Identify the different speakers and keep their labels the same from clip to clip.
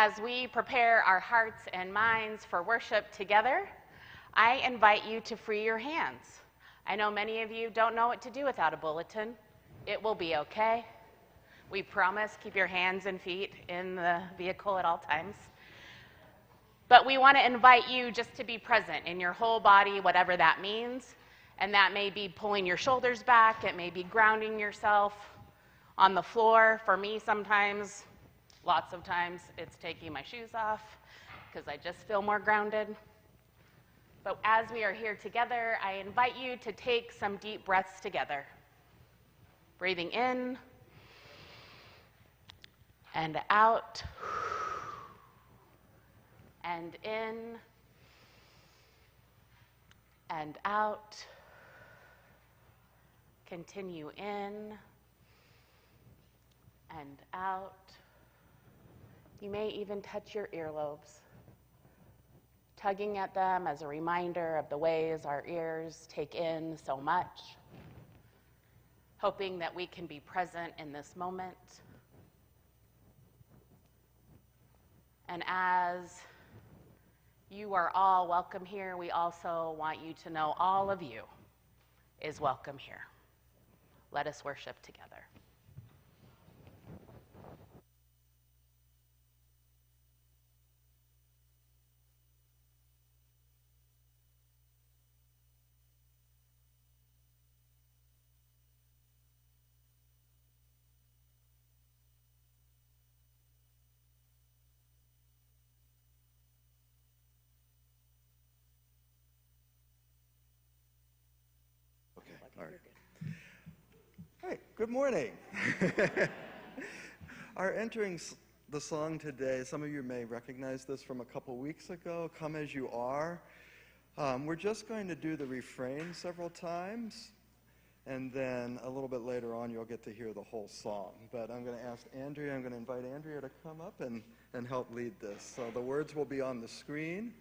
Speaker 1: as we prepare our hearts and minds for worship together, I invite you to free your hands. I know many of you don't know what to do without a bulletin. It will be okay. We promise, keep your hands and feet in the vehicle at all times. But we want to invite you just to be present in your whole body, whatever that means. And that may be pulling your shoulders back. It may be grounding yourself on the floor. For me, sometimes, lots of times, it's taking my shoes off because I just feel more grounded. But as we are here together, I invite you to take some deep breaths together. Breathing in and out. And in and out. Continue in and out. You may even touch your earlobes, tugging at them as a reminder of the ways our ears take in so much, hoping that we can be present in this moment. And as you are all welcome here, we also want you to know all of you is welcome here. Let us worship together.
Speaker 2: All right. Hey, good morning. Our entering the song today, some of you may recognize this from a couple weeks ago, Come As You Are. We're just going to do the refrain several times, and then a little bit later on you'll get to hear the whole song. But I'm going to invite Andrea to come up and help lead this. So the words will be on the screen.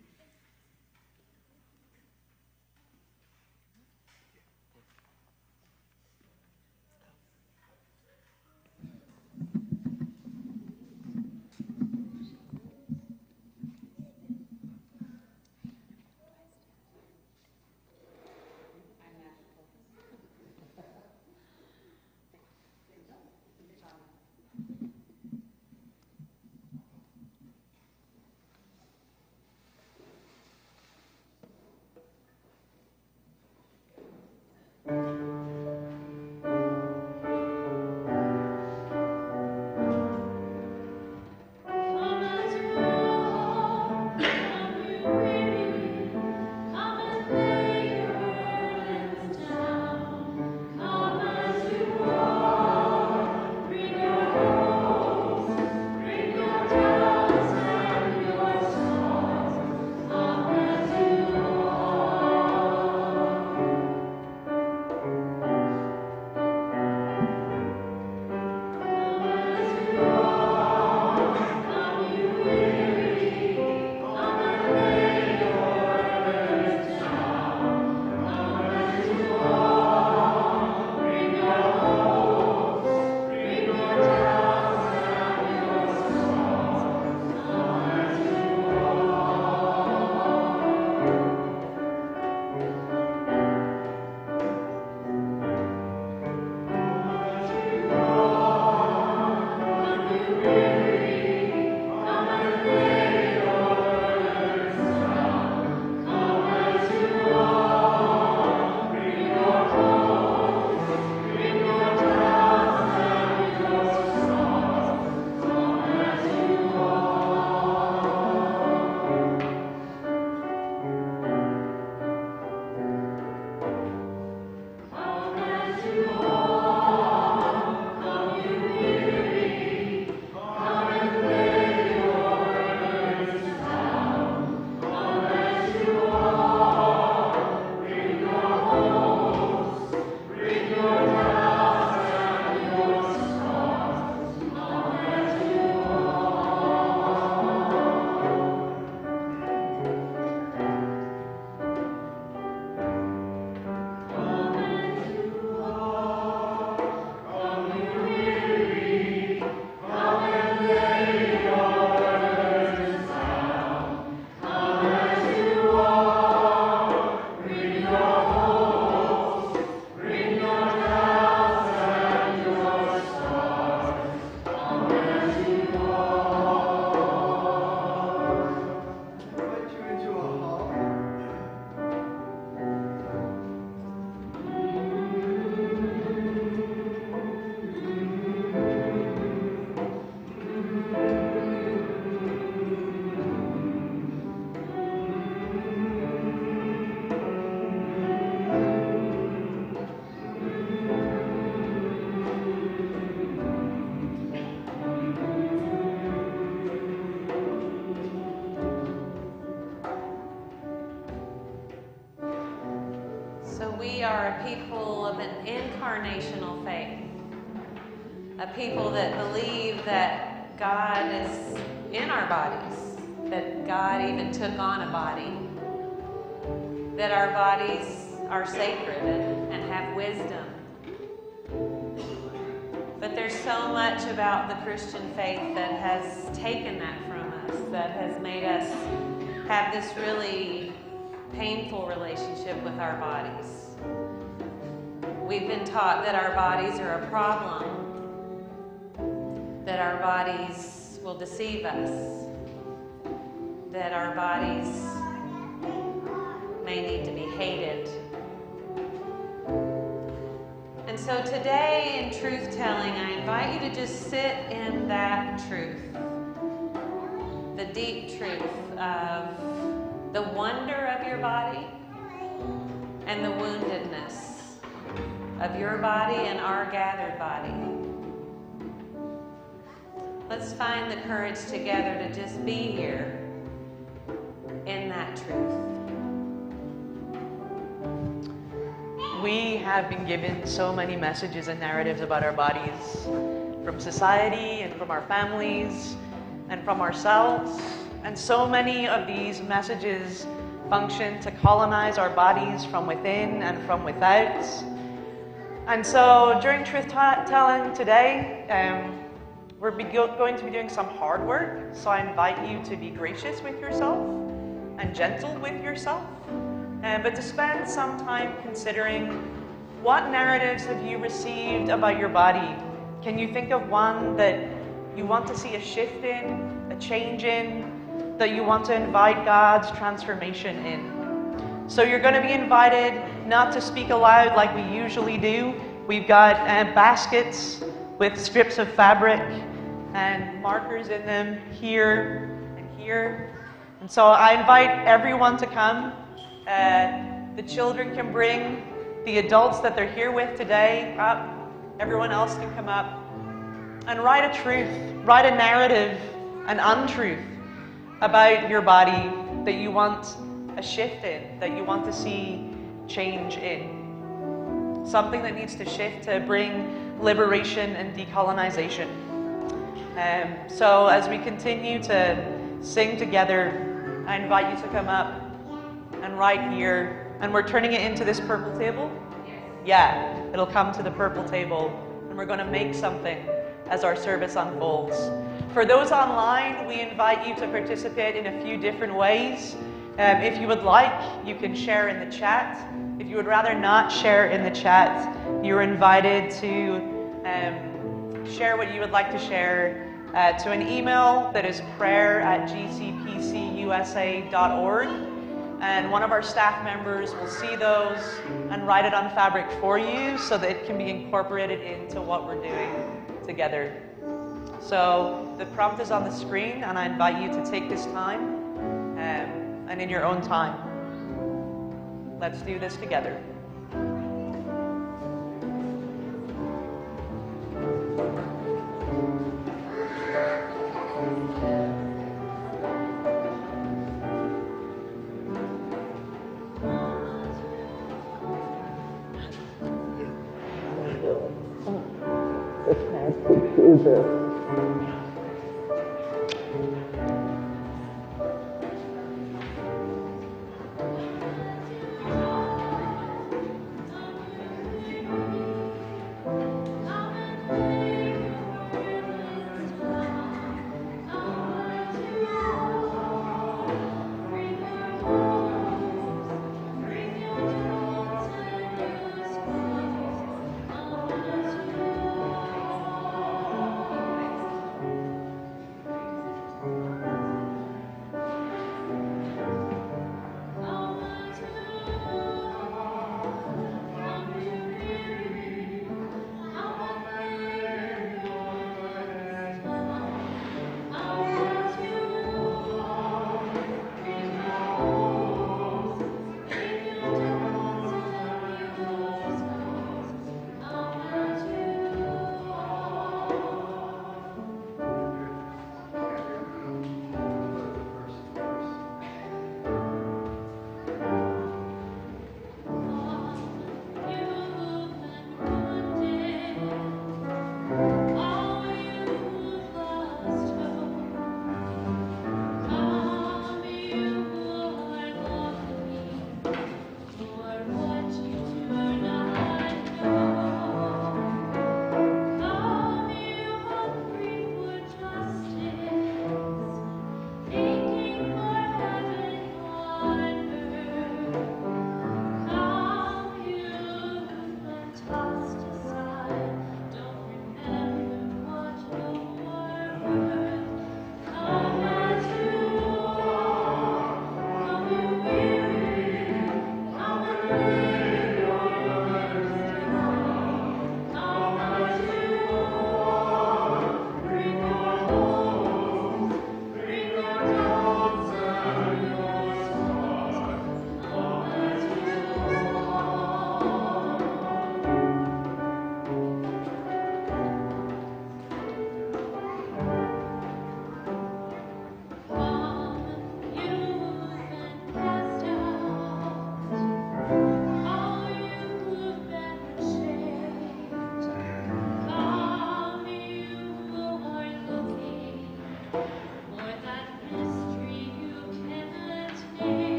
Speaker 3: are a people of an incarnational faith. A people that believe that God is in our bodies, that God even took on a body, that our bodies are sacred and have wisdom. But there's so much about the Christian faith that has taken that from us, that has made us have this really painful relationship with our bodies. We've been taught that our bodies are a problem, that our bodies will deceive us, that our bodies may need to be hated. And so today in truth-telling, I invite you to just sit in that truth, the deep truth of the wonder of your body and the woundedness of your body and our gathered body. Let's find the courage together to just be here in that truth.
Speaker 4: We have been given so many messages and narratives about our bodies from society and from our families and from ourselves. And so many of these messages function to colonize our bodies from within and from without. And so during truth-telling today, we're going to be doing some hard work. So I invite you to be gracious with yourself and gentle with yourself. But to spend some time considering what narratives have you received about your body. Can you think of one that you want to see a shift in, a change in, that you want to invite God's transformation in? So you're going to be invited not to speak aloud like we usually do. We've got baskets with strips of fabric and markers in them here and here. And so I invite everyone to come. The children can bring the adults that they're here with today up. Everyone else can come up and write a truth, write a narrative, an untruth about your body that you want a shift in, that you want to see change in. Something that needs to shift to bring liberation and decolonization. So as we continue to sing together, I invite you to come up and right here, and we're turning it into this purple table. Yeah, it'll come to the purple table, and we're going to make something as our service unfolds. For those online, we invite you to participate in a few different ways. If you would like, you can share in the chat. If you would rather not share in the chat, you're invited to share what you would like to share to an email that is prayer@gcpcusa.org. And one of our staff members will see those and write it on fabric for you so that it can be incorporated into what we're doing together. So the prompt is on the screen, and I invite you to take this time and in your own time. Let's do this together.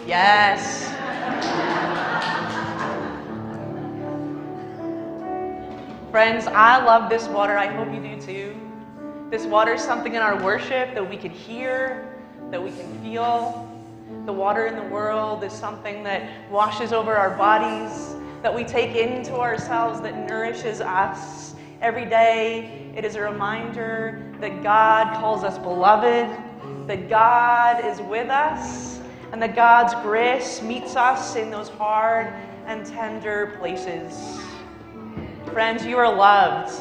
Speaker 4: Yes. Friends, I love this water. I hope you do too. This water is something in our worship that we can hear, that we can feel. The water in the world is something that washes over our bodies, that we take into ourselves, that nourishes us every day. It is a reminder that God calls us beloved, that God is with us, and that God's grace meets us in those hard and tender places. Friends, you are loved,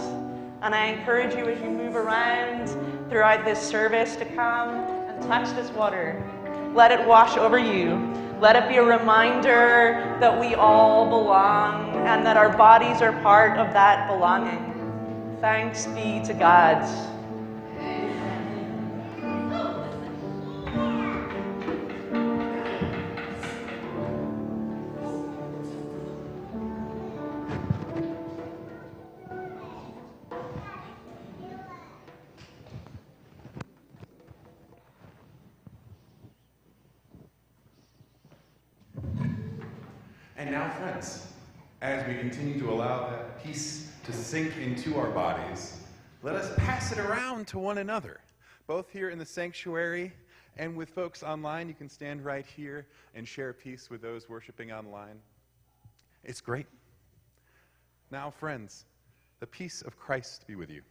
Speaker 4: and I encourage you as you move around throughout this service to come and touch this water. Let it wash over you. Let it be a reminder that we all belong and that our bodies are part of that belonging. Thanks be to God.
Speaker 5: And now, friends, as we continue to allow that peace to sink into our bodies, let us pass it around to one another, both here in the sanctuary and with folks online. You can stand right here and share peace with those worshiping online. It's great. Now, friends, the peace of Christ be with you.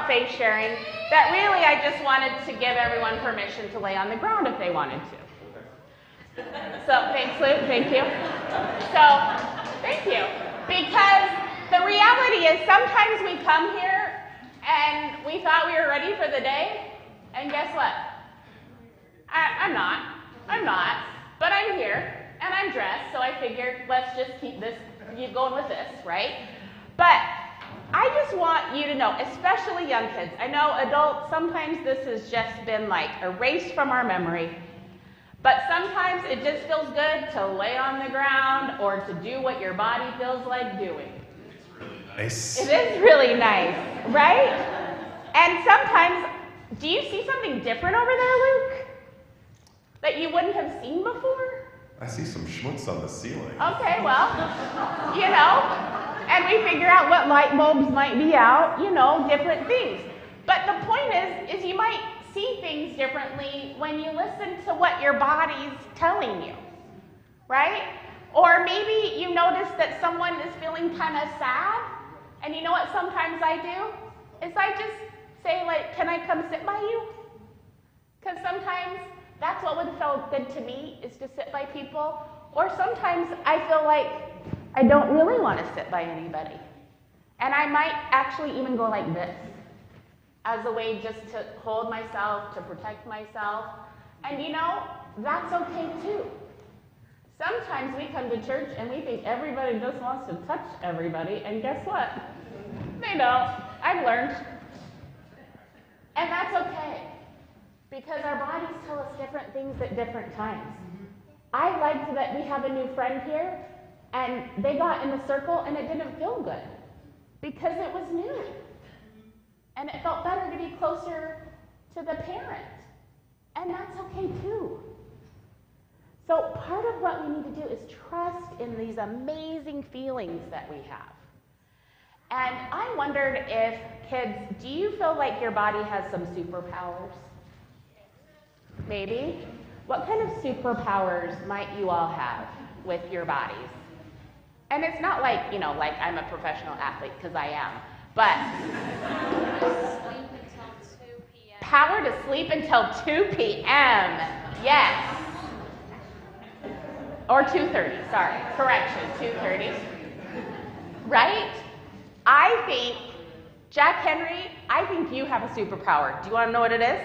Speaker 1: Faith sharing, that really I just wanted to give everyone permission to lay on the ground if they wanted to. So thanks, Luke, thank you. So thank you. Because the reality is sometimes we come here and we thought we were ready for the day, and guess what? I'm not, but I'm here and I'm dressed, so I figured let's just keep going with this, right? But I just want you to know, especially young kids. I know adults, sometimes this has just been like erased from our memory. But sometimes it just feels good to lay on the ground or to do what your body feels like doing.
Speaker 5: Nice.
Speaker 1: It is really nice, right? And sometimes, do you see something different over there, Luke? That you wouldn't have seen before?
Speaker 5: I see some schmutz on the ceiling.
Speaker 1: Okay, well, you know, and we figure out what light bulbs might be out, you know, different things. But the point is you might see things differently when you listen to what your body's telling you, right? Or maybe you notice that someone is feeling kind of sad, and you know what sometimes I do? Is I just say, like, can I come sit by you? Because sometimes that's what would feel good to me, is to sit by people. Or sometimes I feel like I don't really want to sit by anybody. And I might actually even go like this, as a way just to hold myself, to protect myself. And you know, that's okay too. Sometimes we come to church and we think everybody just wants to touch everybody, and guess what? They don't. I've learned. And that's okay, because our bodies tell us different things at different times. I liked that we have a new friend here, and they got in the circle and it didn't feel good, because it was new. And it felt better to be closer to the parent. And that's okay too. So part of what we need to do is trust in these amazing feelings that we have. And I wondered if, kids, do you feel like your body has some superpowers? Maybe? What kind of superpowers might you all have with your bodies? And it's not like, you know, like I'm a professional athlete, because I am. But
Speaker 6: Sleep until 2 p.m.
Speaker 1: Power to sleep until 2 p.m. Yes. Or 2:30, sorry. Correction, 2:30. Right? I think, Jack Henry, I think you have a superpower. Do you want to know what it is?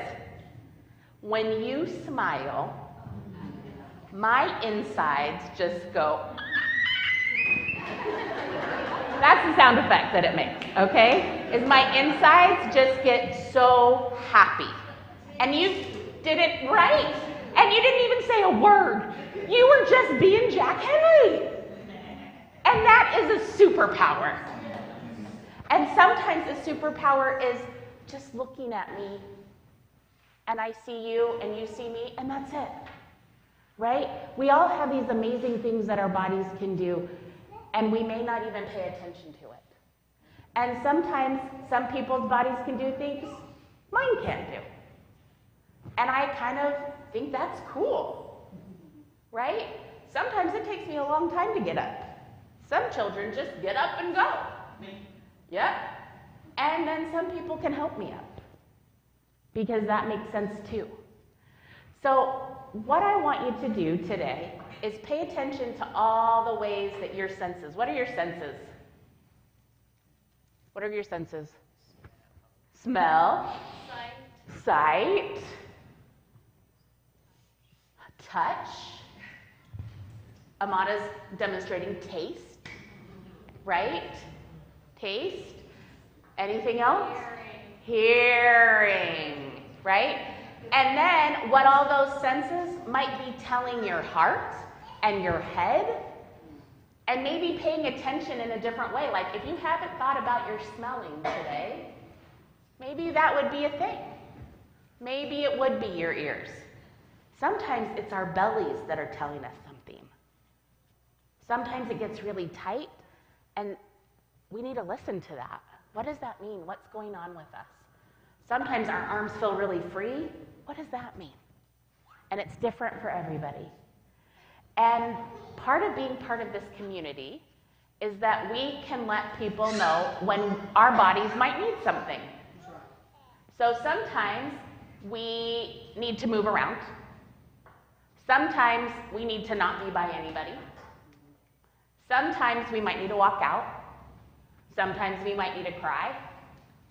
Speaker 1: When you smile, my insides just go. That's the sound effect that it makes, okay? Is my insides just get so happy. And you did it right. And you didn't even say a word. You were just being Jack Henry. And that is a superpower. And sometimes a superpower is just looking at me, and I see you and you see me, and that's it. Right? We all have these amazing things that our bodies can do, and we may not even pay attention to it. And sometimes some people's bodies can do things mine can't do. And I kind of think that's cool, right? Sometimes it takes me a long time to get up. Some children just get up and go. Yep. And then some people can help me up, because that makes sense too. So what I want you to do today is pay attention to all the ways that your senses, what are your senses? What are your senses? Smell, sight, touch. Amada's demonstrating taste, right? Taste. Anything else? Hearing, right? And then what all those senses might be telling your heart and your head, and maybe paying attention in a different way. Like if you haven't thought about your smelling today, maybe that would be a thing. Maybe it would be your ears. Sometimes it's our bellies that are telling us something. Sometimes it gets really tight, and we need to listen to that. What does that mean? What's going on with us? Sometimes our arms feel really free. What does that mean? And it's different for everybody. And part of being part of this community is that we can let people know when our bodies might need something. So sometimes we need to move around. Sometimes we need to not be by anybody. Sometimes we might need to walk out. Sometimes we might need to cry.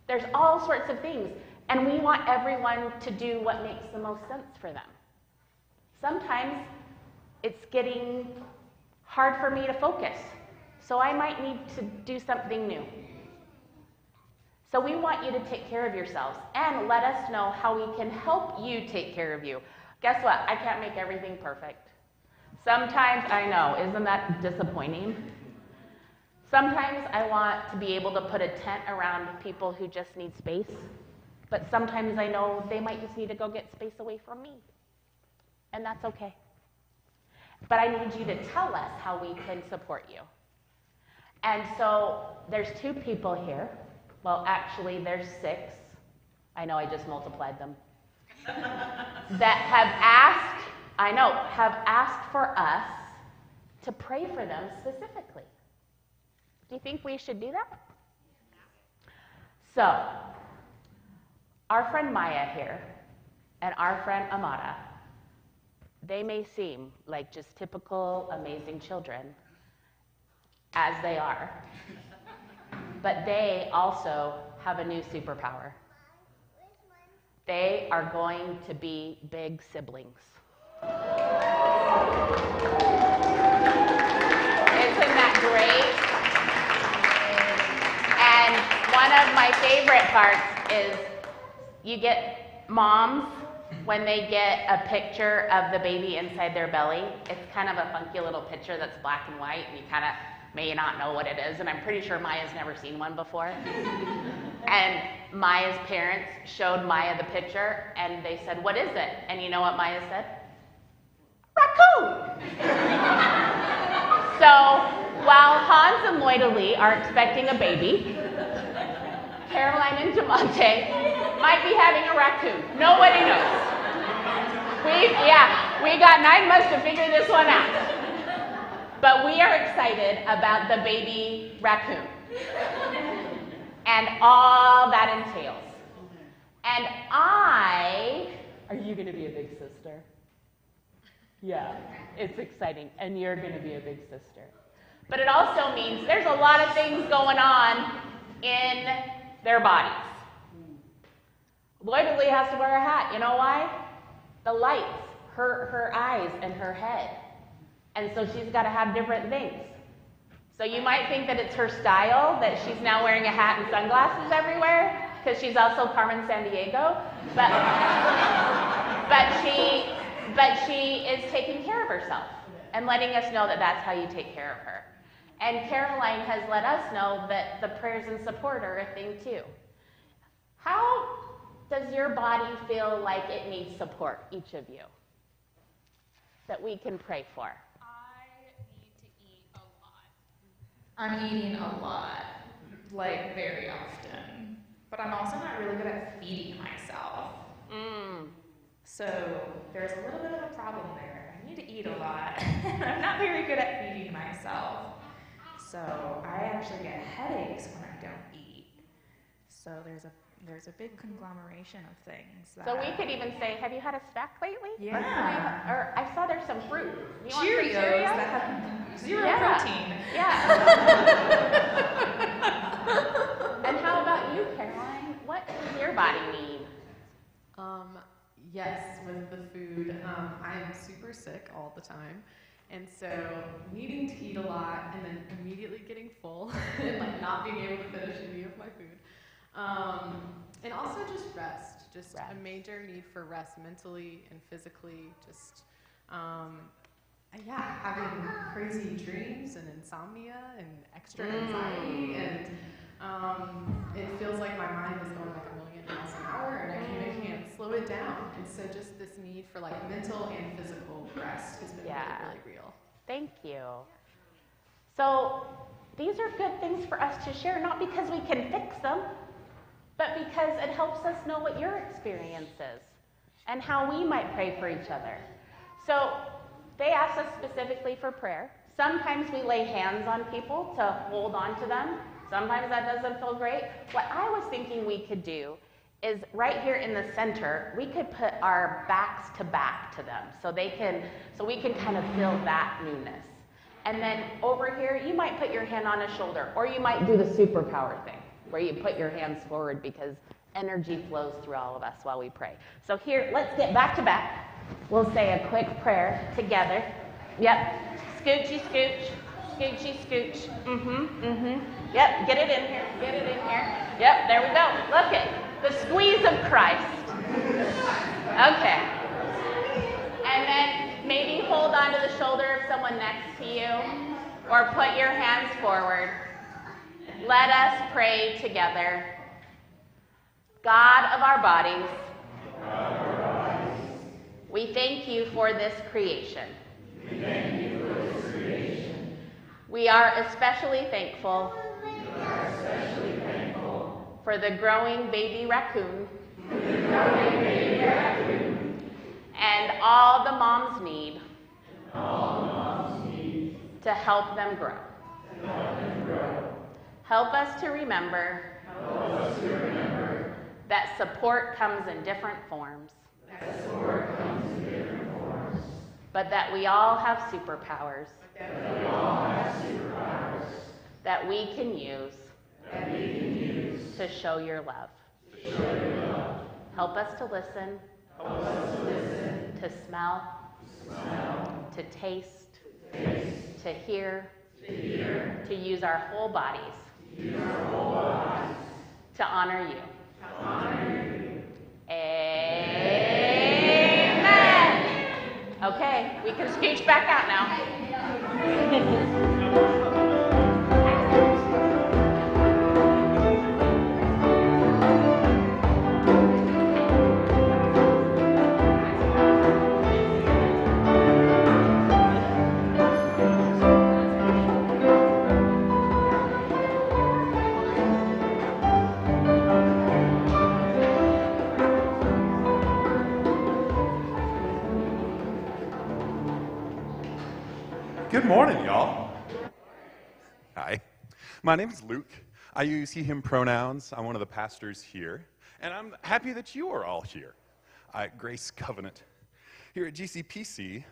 Speaker 1: There's all sorts of things, and we want everyone to do what makes the most sense for them. Sometimes it's getting hard for me to focus, so I might need to do something new. So we want you to take care of yourselves and let us know how we can help you take care of you. Guess what? I can't make everything perfect. Sometimes, I know, isn't that disappointing? Sometimes I want to be able to put a tent around people who just need space, but sometimes I know they might just need to go get space away from me, and that's okay. But I need you to tell us how we can support you. And so there's 2 people here. Well, actually, there's 6. I know I just multiplied them. That have asked for us to pray for them specifically. Do you think we should do that? So, our friend Maya here and our friend Amara, they may seem like just typical amazing children, as they are, but they also have a new superpower. They are going to be big siblings. Isn't that great? And one of my favorite parts is you get moms, when they get a picture of the baby inside their belly, it's kind of a funky little picture that's black and white, and you kind of may not know what it is, and I'm pretty sure Maya's never seen one before. And Maya's parents showed Maya the picture, and they said, "What is it?" And you know what Maya said? Raccoon! So, while Hans and Loida are expecting a baby, Caroline and Demonte might be having a raccoon. Nobody knows. We got 9 months to figure this one out. But we are excited about the baby raccoon and all that entails. And are you going to be a big sister? Yeah, it's exciting. And you're going to be a big sister. But it also means there's a lot of things going on in their bodies. Loida Lee has to wear a hat. You know why? The lights hurt her eyes and her head. And so she's got to have different things. So you might think that it's her style, that she's now wearing a hat and sunglasses everywhere, because she's also Carmen Sandiego. But she is taking care of herself and letting us know that that's how you take care of her. And Caroline has let us know that the prayers and support are a thing too. How does your body feel like it needs support, each of you, that we can pray for?
Speaker 6: I'm eating a lot, like very often, but I'm also not really good at feeding myself. So there's a little bit of a problem there. I need to eat a lot. I'm not very good at feeding myself. So I actually get headaches when I don't eat. So there's a big conglomeration of things.
Speaker 1: So we could even say, have you had a snack lately?
Speaker 6: Yeah.
Speaker 1: Or I saw there's some fruit. You want some
Speaker 6: Cheerios
Speaker 1: Cheerios?
Speaker 6: that have zero protein.
Speaker 1: Yeah. And how about you, Caroline? What does your body need?
Speaker 7: Yes, with the food. I am super sick all the time. And so needing to eat a lot and then immediately getting full and like not being able to finish any of my food. And also just rest. A major need for rest mentally and physically. Having crazy dreams and insomnia and extra anxiety. And it feels like my mind is going like 1,000,000 miles an hour and I can't slow it down. And so just this need for like mental and physical rest has been really real.
Speaker 1: Thank you. So these are good things for us to share, not because we can fix them, but because it helps us know what your experience is and how we might pray for each other. So they asked us specifically for prayer. Sometimes we lay hands on people to hold on to them. Sometimes that doesn't feel great. What I was thinking we could do is right here in the center, we could put our backs to back to them so we can kind of feel that newness. And then over here, you might put your hand on a shoulder, or you might do the superpower thing, where you put your hands forward because energy flows through all of us while we pray. So here, let's get back to back. We'll say a quick prayer together. Yep. Scoochy, scooch. Scoochy, scooch. Yep, get it in here. Get it in here. Yep, there we go. Look it. The squeeze of Christ. Okay. And then maybe hold onto the shoulder of someone next to you, or put your hands forward. Let us pray together. God of our bodies, we thank you for this creation. We are especially thankful for the growing baby raccoon and all the moms need to help them grow. Help us to remember that support comes in different forms, but that we all have superpowers that we can use to show your love. Help us to listen, to smell, to taste, to hear, to use our whole bodies to honor you. Amen. Okay, we can scooch back out now.
Speaker 5: Good morning, y'all. Hi. My name is Luke. I use he, him pronouns. I'm one of the pastors here, and I'm happy that you are all here at Grace Covenant. Here at GCPC,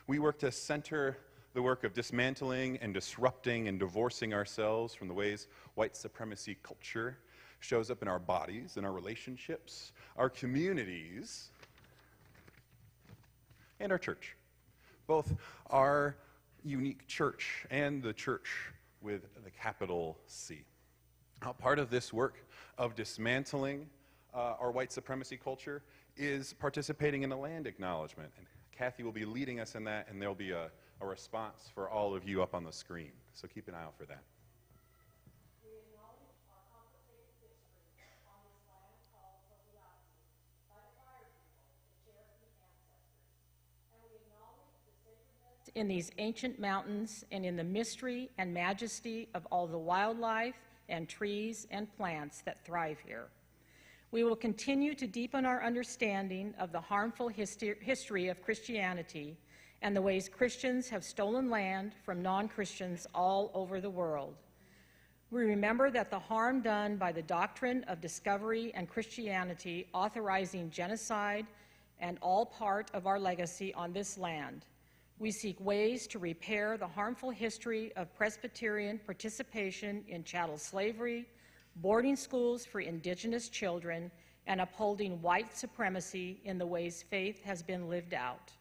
Speaker 5: we work to center the work of dismantling and disrupting and divorcing ourselves from the ways white supremacy culture shows up in our bodies, in our relationships, our communities, and our church. Both our unique church and the church with the capital C. Part of this work of dismantling our white supremacy culture is participating in a land acknowledgement. And Kathy will be leading us in that, and there'll be a response for all of you up on the screen. So keep an eye out for that.
Speaker 8: In these ancient mountains and in the mystery and majesty of all the wildlife and trees and plants that thrive here. We will continue to deepen our understanding of the harmful history of Christianity and the ways Christians have stolen land from non-Christians all over the world. We remember that the harm done by the doctrine of discovery and Christianity authorizing genocide and all part of our legacy on this land. We seek ways to repair the harmful history of Presbyterian participation in chattel slavery, boarding schools for indigenous children, and upholding white supremacy in the ways faith has been lived out.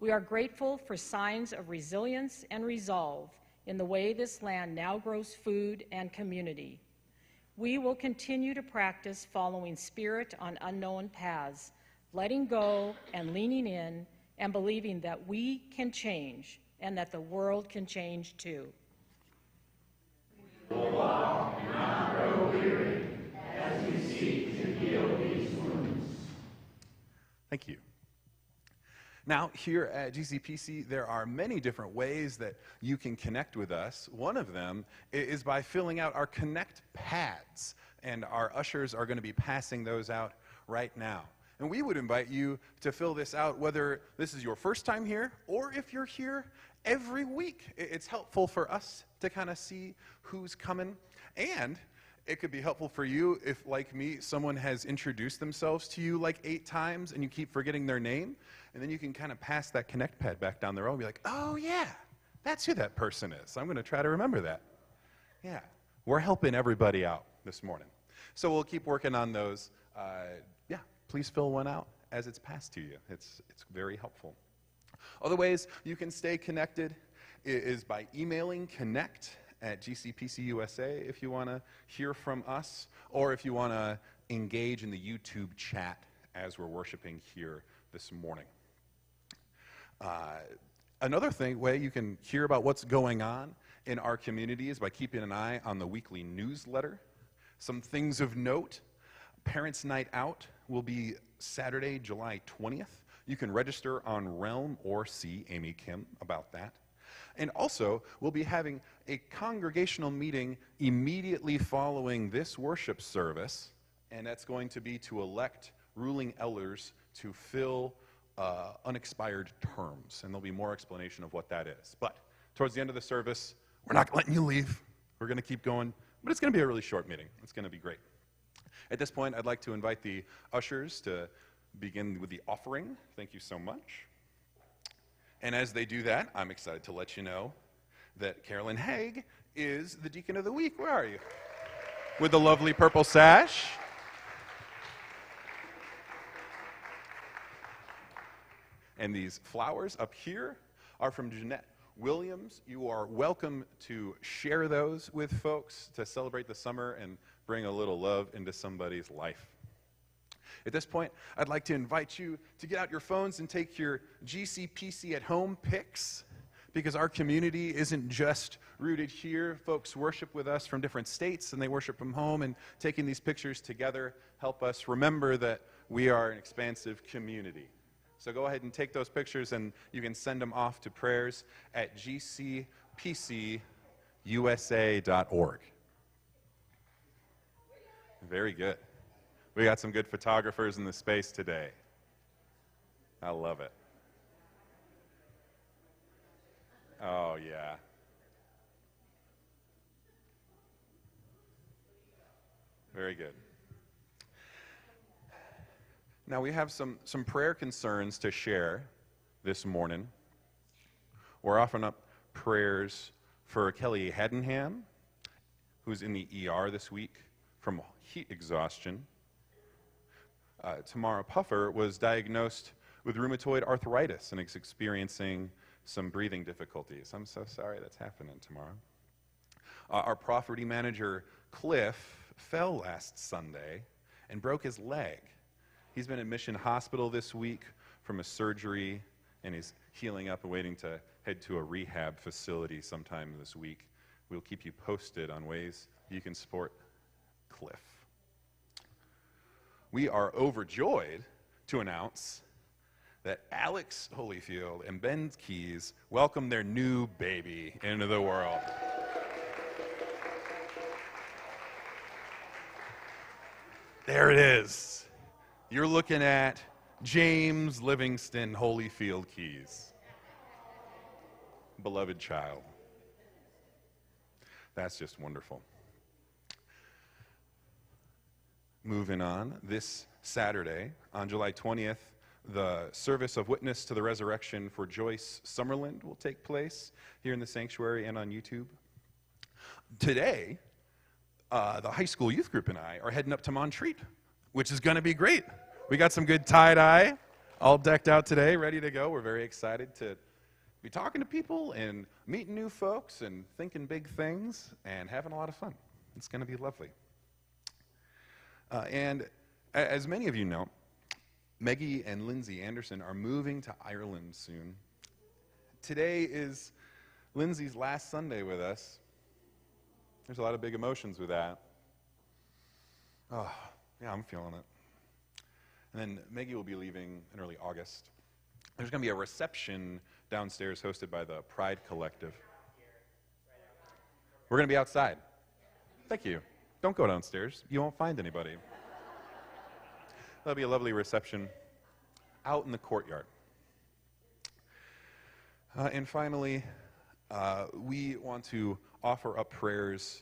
Speaker 8: We are grateful for signs of resilience and resolve in the way this land now grows food and community. We will continue to practice following spirit on unknown paths, letting go and leaning in, and believing that we can change and that the world can change too.
Speaker 9: We will walk and not grow weary as we seek to heal these wounds.
Speaker 5: Thank you. Now, here at GCPC, there are many different ways that you can connect with us. One of them is by filling out our Connect pads, and our ushers are going to be passing those out right now. And we would invite you to fill this out, whether this is your first time here or if you're here every week. It's helpful for us to kind of see who's coming. And it could be helpful for you if, like me, someone has introduced themselves to you like 8 times and you keep forgetting their name. And then you can kind of pass that Connect pad back down the row and be like, oh, yeah, that's who that person is. I'm going to try to remember that. Yeah, we're helping everybody out this morning. So we'll keep working on those. Please fill one out as it's passed to you. It's very helpful. Other ways you can stay connected is by emailing connect at GCPC USA if you want to hear from us, or if you want to engage in the YouTube chat as we're worshiping here this morning. Another way you can hear about what's going on in our community is by keeping an eye on the weekly newsletter. Some things of note: Parents' Night Out will be Saturday, July 20th. You can register on Realm or see Amy Kim about that. And also, we'll be having a congregational meeting immediately following this worship service, and that's going to be to elect ruling elders to fill unexpired terms. And there'll be more explanation of what that is. But towards the end of the service, we're not letting you leave. We're going to keep going, but it's going to be a really short meeting. It's going to be great. At this point, I'd like to invite the ushers to begin with the offering. Thank you so much. And as they do that, I'm excited to let you know that Carolyn Haig is the Deacon of the Week. Where are you? With the lovely purple sash. And these flowers up here are from Jeanette Williams. You are welcome to share those with folks to celebrate the summer and bring a little love into somebody's life. At this point, I'd like to invite you to get out your phones and take your GCPC at home pics, because our community isn't just rooted here. Folks worship with us from different states, and they worship from home, and taking these pictures together help us remember that we are an expansive community. So go ahead and take those pictures, and you can send them off to prayers at gcpcusa.org. Very good. We got some good photographers in the space today. I love it. Oh, yeah. Very good. Now we have some prayer concerns to share this morning. We're offering up prayers for Kelly Haddenham, who's in the ER this week from heat exhaustion. Tamara Puffer was diagnosed with rheumatoid arthritis and is experiencing some breathing difficulties. I'm so sorry that's happening, Tamara. Our property manager, Cliff, fell last Sunday and broke his leg. He's been in Mission Hospital this week from a surgery, and he's healing up and waiting to head to a rehab facility sometime this week. We'll keep you posted on ways you can support Cliff. We are overjoyed to announce that Alex Holyfield and Ben Keys welcome their new baby into the world. There it is. You're looking at James Livingston Holyfield Keys. Beloved child. That's just wonderful. Moving on, this Saturday, on July 20th, the service of Witness to the Resurrection for Joyce Summerland will take place here in the sanctuary and on YouTube. Today, the high school youth group and I are heading up to Montreat, which is going to be great. We got some good tie-dye, all decked out today, ready to go. We're very excited to be talking to people and meeting new folks and thinking big things and having a lot of fun. It's going to be lovely. And as many of you know, Maggie and Lindsay Anderson are moving to Ireland soon. Today is Lindsay's last Sunday with us. There's a lot of big emotions with that. Oh, yeah, I'm feeling it. And then Maggie will be leaving in early August. There's going to be a reception downstairs hosted by the Pride Collective. We're going to be outside. Thank you. Don't go downstairs. You won't find anybody. There'll be a lovely reception out in the courtyard. And finally, we want to offer up prayers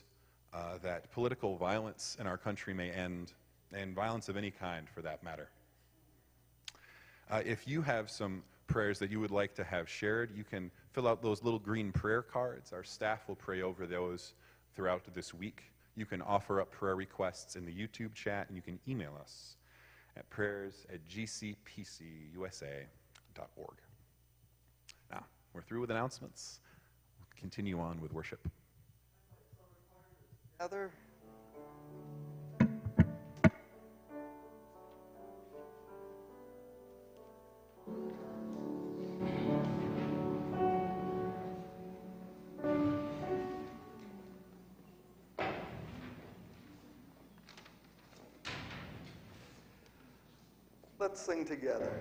Speaker 5: that political violence in our country may end, and violence of any kind for that matter. If you have some prayers that you would like to have shared, you can fill out those little green prayer cards. Our staff will pray over those throughout this week. You can offer up prayer requests in the YouTube chat, and you can email us at prayers@gcpcusa.org. Now, we're through with announcements. We'll continue on with worship.
Speaker 2: Together. Let's sing together.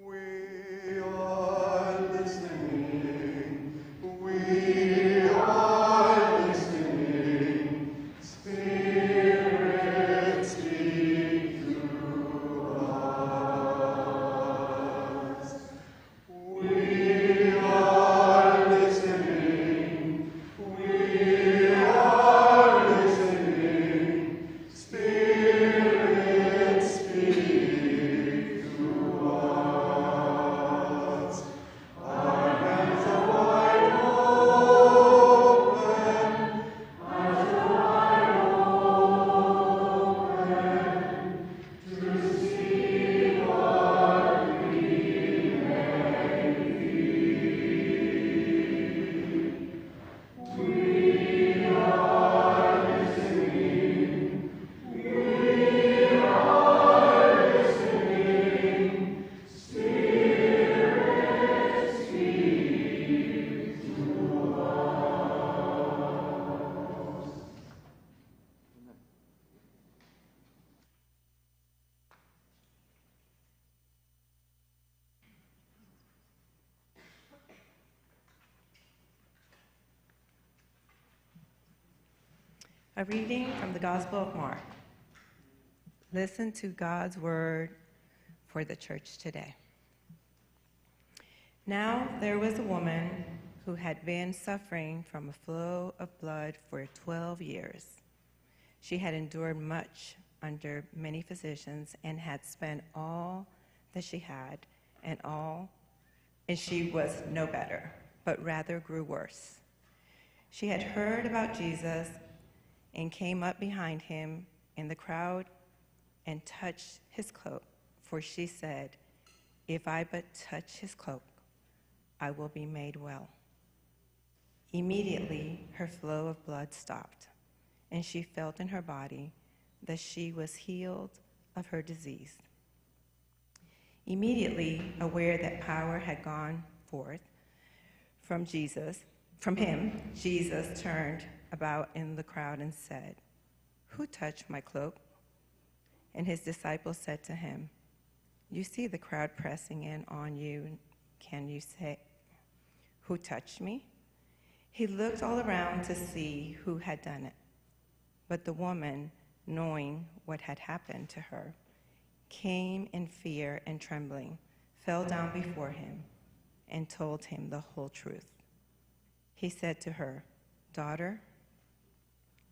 Speaker 2: We are listening. We are listening. Spirit, speak through us. We are listening. We are listening. Spirit, speak through us. Our hands are wide open. Eyes are wide open to see what we may be. We are listening. We are listening. Spirit, speak through us.
Speaker 10: A reading from the Gospel of Mark. Listen to God's word for the church today. Now there was a woman who had been suffering from a flow of blood for 12 years. She had endured much under many physicians and had spent all that she had and she was no better, but rather grew worse. She had heard about Jesus and came up behind him in the crowd and touched his cloak, for she said, "If I but touch his cloak, I will be made well." Immediately her flow of blood stopped, and she felt in her body that she was healed of her disease. Immediately aware that power had gone forth from him, Jesus turned about in the crowd and said, "Who touched my cloak?" And his disciples said to him, "You see the crowd pressing in on you. Can you say, 'Who touched me?'" He looked all around to see who had done it. But the woman, knowing what had happened to her, came in fear and trembling, fell down before him, and told him the whole truth. He said to her, "Daughter,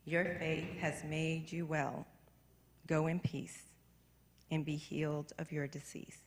Speaker 10: your faith has made you well. Go in peace and be healed of your disease."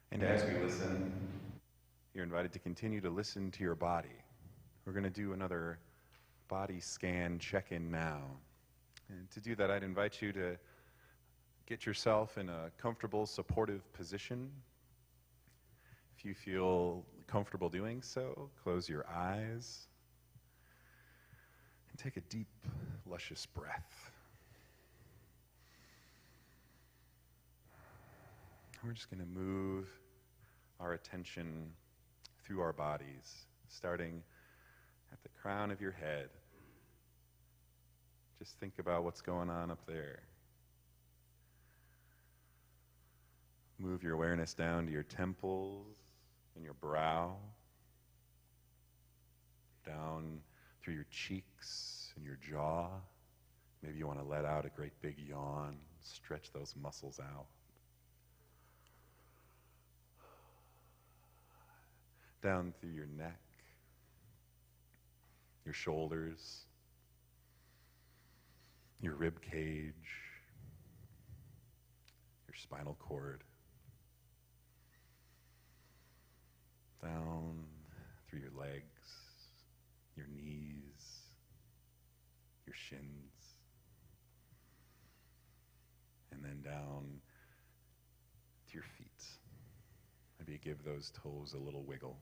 Speaker 5: And as we listen, you're invited to continue to listen to your body. We're going to do another body scan check-in now. And to do that, I'd invite you to get yourself in a comfortable, supportive position. If you feel comfortable doing so, close your eyes and take a deep, luscious breath. We're just going to move our attention through our bodies, starting at the crown of your head. Just think about what's going on up there. Move your awareness down to your temples and your brow, down through your cheeks and your jaw. Maybe you want to let out a great big yawn, stretch those muscles out. Down through your neck, your shoulders, your rib cage, your spinal cord, down through your legs, your knees, your shins, and then down to your feet. Maybe give those toes a little wiggle.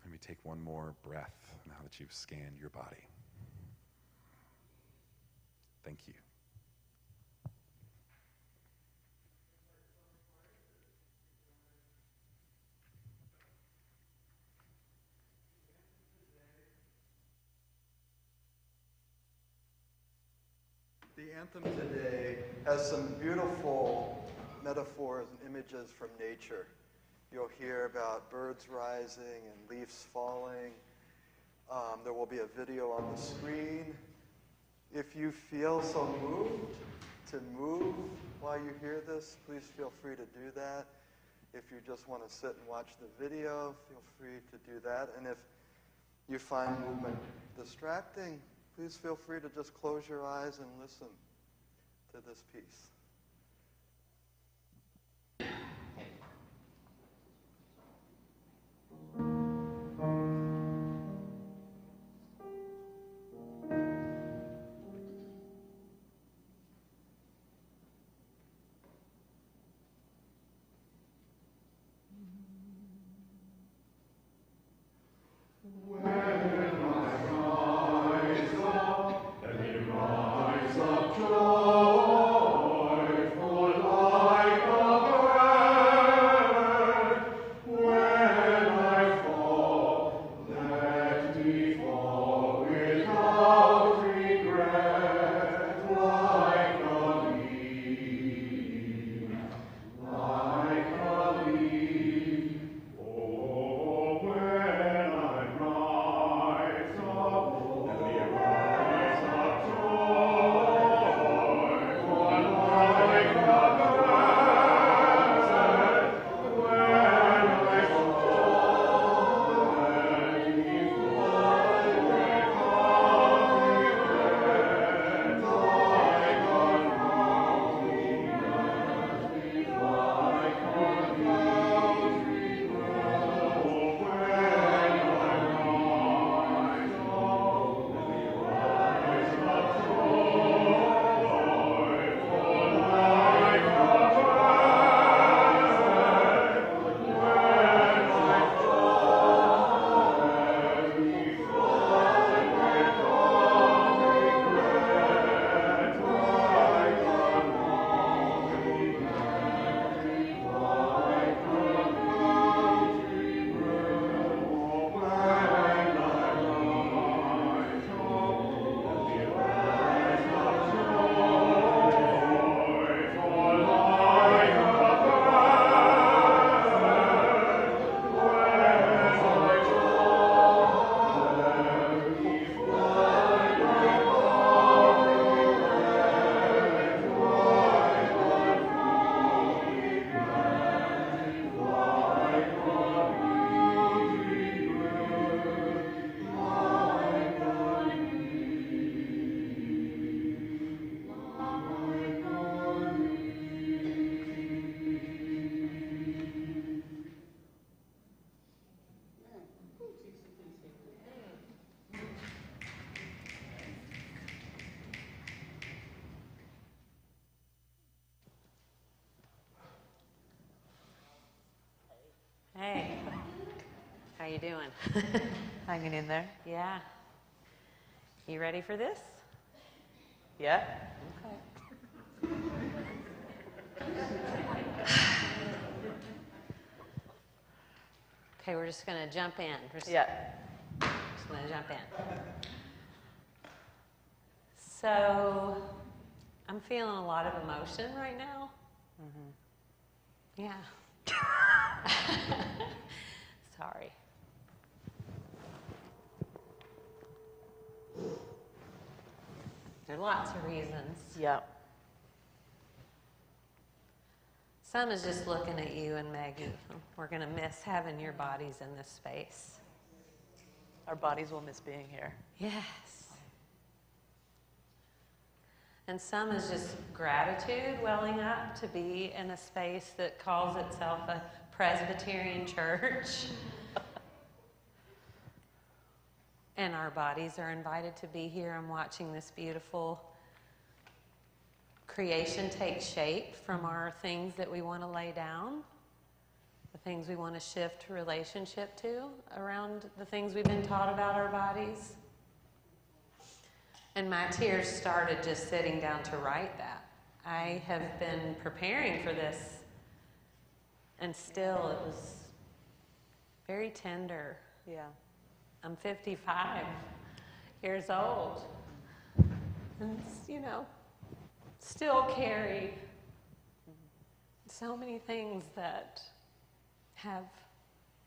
Speaker 5: Maybe take one more breath now that you've scanned your body. Thank you.
Speaker 2: The anthem today has some beautiful metaphors and images from nature. You'll hear about birds rising and leaves falling. There will be a video on the screen. If you feel so moved to move while you hear this, please feel free to do that. If you just want to sit and watch the video, feel free to do that. And if you find movement distracting, please feel free to just close your eyes and listen to this piece.
Speaker 3: Hey, how you doing?
Speaker 4: Hanging in there.
Speaker 3: Yeah. You ready for this?
Speaker 4: Yeah.
Speaker 3: Okay. Okay, we're just going to jump in. Just going to jump in. So, I'm feeling a lot of emotion right now. Mm-hmm. Yeah. Sorry. There are lots of reasons.
Speaker 4: Yep.
Speaker 3: Some is just looking at you and Maggie. We're going to miss having your bodies in this space.
Speaker 4: Our bodies will miss being here.
Speaker 3: Yes. And some is just gratitude welling up to be in a space that calls itself a Presbyterian church. And our bodies are invited to be here. I'm watching this beautiful creation take shape from our things that we want to lay down, the things we want to shift relationship to around the things we've been taught about our bodies. And my tears started just sitting down to write that. I have been preparing for this, and still it was very tender.
Speaker 4: Yeah.
Speaker 3: I'm 55 years old, and still carry so many things that have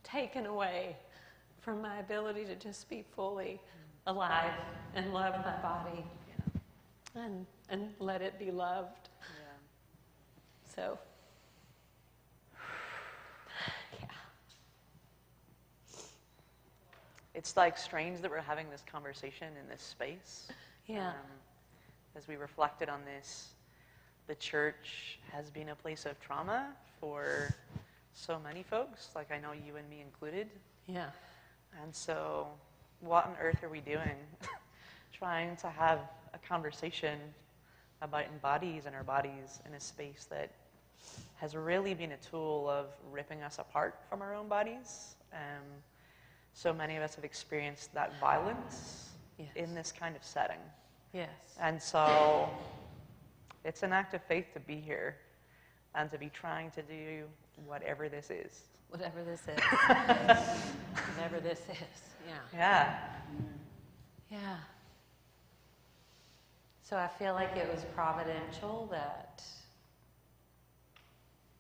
Speaker 3: taken away from my ability to just be fully alive and love my body, and let it be loved.
Speaker 4: Yeah.
Speaker 3: So, yeah.
Speaker 4: It's like strange that we're having this conversation in this space.
Speaker 3: Yeah.
Speaker 4: As we reflected on this, the church has been a place of trauma for so many folks, like I know you and me included.
Speaker 3: Yeah.
Speaker 4: And so what on earth are we doing? Trying to have a conversation about bodies and our bodies in a space that has really been a tool of ripping us apart from our own bodies. So many of us have experienced that violence in this kind of setting.
Speaker 3: Yes.
Speaker 4: And so it's an act of faith to be here and to be trying to do whatever this is.
Speaker 3: Whatever this is. Whatever this is. Yeah.
Speaker 4: Yeah.
Speaker 3: Yeah. So I feel like it was providential that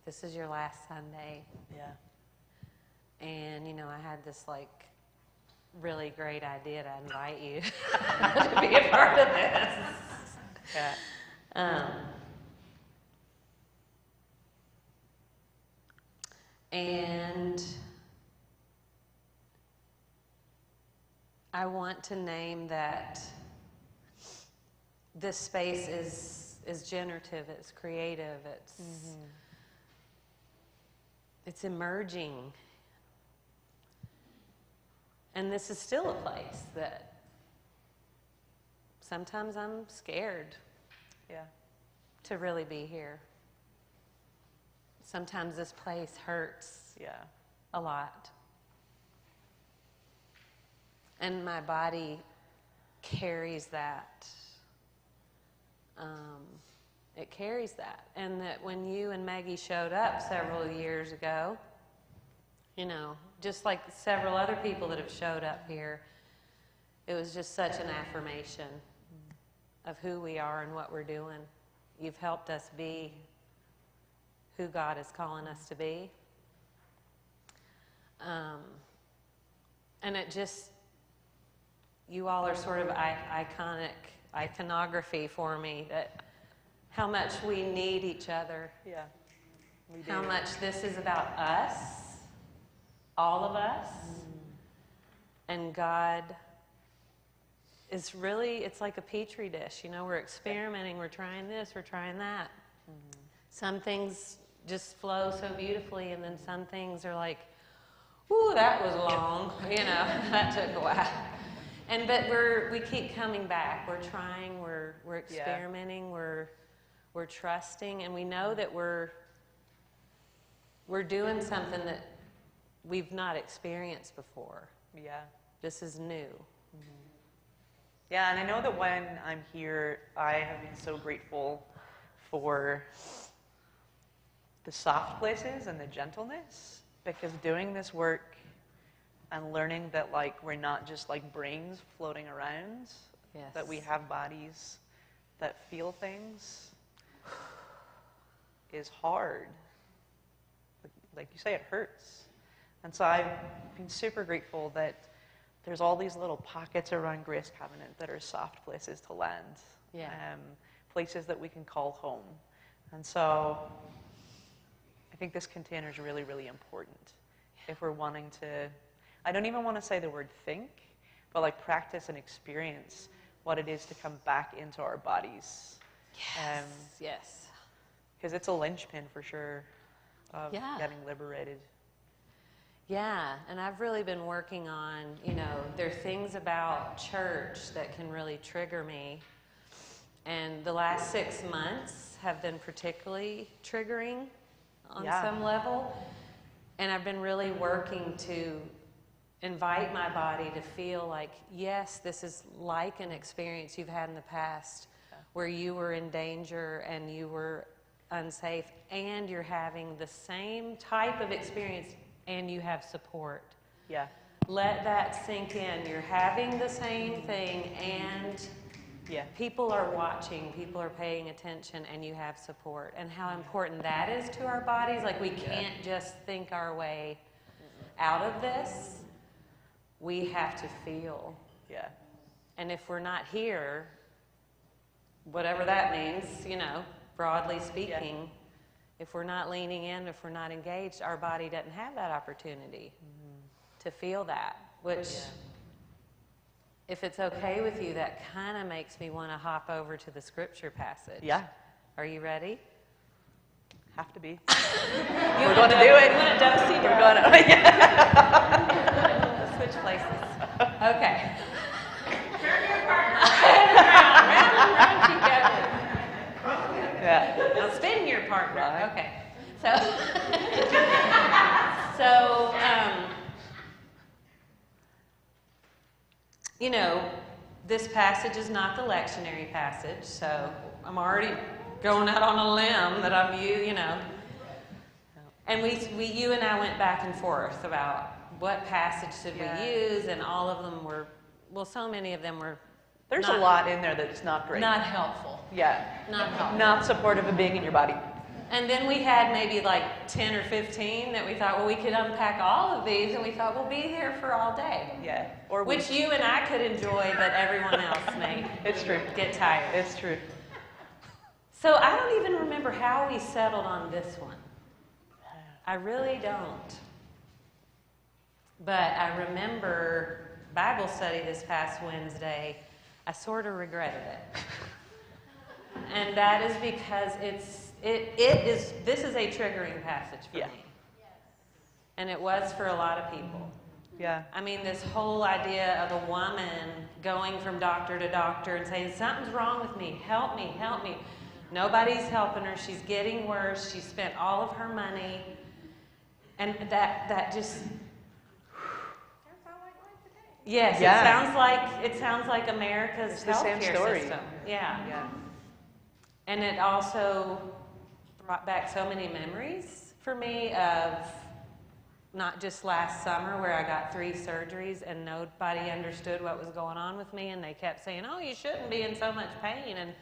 Speaker 3: this is your last Sunday.
Speaker 4: Yeah.
Speaker 3: And, I had this, really great idea to invite you to be a part of this.
Speaker 4: Yeah.
Speaker 3: And I want to name that this space is generative, it's creative, it's emerging. And this is still a place that sometimes I'm scared to really be here. Sometimes this place hurts a lot. And my body carries that. It carries that. And that when you and Maggie showed up several years ago, just like several other people that have showed up here, it was just such an affirmation of who we are and what we're doing. You've helped us be who God is calling us to be. And it just, you all are sort of iconography for me, that how much we need each other.
Speaker 4: Yeah. We do.
Speaker 3: How much this is about us, all of us. And God is really, it's like a petri dish. We're experimenting, we're trying this, we're trying that. Some things just flow so beautifully, and then some things are like, ooh, that was long, that took a while. But we keep coming back. We're trying, we're experimenting, we're trusting, and we know that we're doing something that we've not experienced before.
Speaker 4: Yeah.
Speaker 3: This is new.
Speaker 4: Yeah, and I know that when I'm here, I have been so grateful for the soft places and the gentleness, because doing this work and learning that we're not just brains floating around, that we have bodies that feel things is hard. Like you say, it hurts. And so I've been super grateful that there's all these little pockets around Grace Covenant that are soft places to land.
Speaker 3: Yeah.
Speaker 4: Places that we can call home. And so I think this container is really, really important if we're wanting to, I don't even want to say the word think, but like practice and experience what it is to come back into our bodies.
Speaker 3: Yes. Yes.
Speaker 4: Because it's a linchpin for sure of
Speaker 3: Yeah.
Speaker 4: getting liberated.
Speaker 3: Yeah, and I've really been working on, there are things about church that can really trigger me. And the last 6 months have been particularly triggering on some level. And I've been really working to invite my body to feel like, yes, this is like an experience you've had in the past where you were in danger and you were unsafe, and you're having the same type of experience and you have support.
Speaker 4: Yeah.
Speaker 3: Let that sink in. You're having the same thing and people are watching, people are paying attention, and you have support. And how important that is to our bodies. Like, we can't just think our way out of this. We have to feel.
Speaker 4: Yeah.
Speaker 3: And if we're not here, whatever that means, broadly speaking, if we're not leaning in, if we're not engaged, our body doesn't have that opportunity to feel that, which, if it's okay with you, that kind of makes me want to hop over to the scripture passage.
Speaker 4: Yeah.
Speaker 3: Are you ready?
Speaker 4: Have to be.
Speaker 3: We're going to do it. You want to dose it?
Speaker 4: We're going to.
Speaker 3: Let's switch places. Okay.
Speaker 6: Turn your partner.
Speaker 3: Round and round together.
Speaker 4: Yeah.
Speaker 3: Now spin your partner.
Speaker 4: Right.
Speaker 3: Okay. This passage is not the lectionary passage, so I'm already going out on a limb that I'm And you and I went back and forth about what passage should we use, and all of them were, so many of them were
Speaker 4: There's a lot in there that's not great.
Speaker 3: not helpful.
Speaker 4: Yeah.
Speaker 3: Not helpful.
Speaker 4: Not supportive of being in your body.
Speaker 3: And then we had maybe like 10 or 15 that we thought, well, we could unpack all of these, and we thought we'll be here for all day.
Speaker 4: Yeah. Or
Speaker 3: Which you and I could enjoy, but everyone else may
Speaker 4: It's true.
Speaker 3: get tired.
Speaker 4: It's true.
Speaker 3: So I don't even remember how we settled on this one. I really don't. But I remember Bible study this past Wednesday. I sort of regretted it. And that is because this is a triggering passage for me. And it was for a lot of people.
Speaker 4: Yeah.
Speaker 3: I mean, this whole idea of a woman going from doctor to doctor and saying, something's wrong with me, help me, help me. Nobody's helping her, she's getting worse, she spent all of her money. And that just... Yes, it sounds like America's healthcare system. Yeah. And it also brought back so many memories for me of not just last summer where I got 3 surgeries and nobody understood what was going on with me, and they kept saying, oh, you shouldn't be in so much pain, and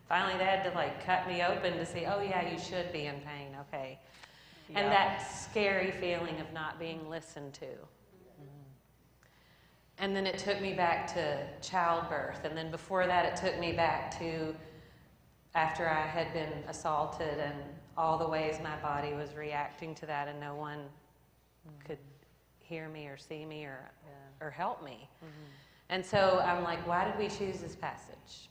Speaker 3: finally they had to cut me open to see, oh yeah, you should be in pain, okay. Yeah. And that scary feeling of not being listened to. And then it took me back to childbirth. And then before that, it took me back to after I had been assaulted and all the ways my body was reacting to that, and no one could hear me or see me or help me. And so I'm like, why did we choose this passage?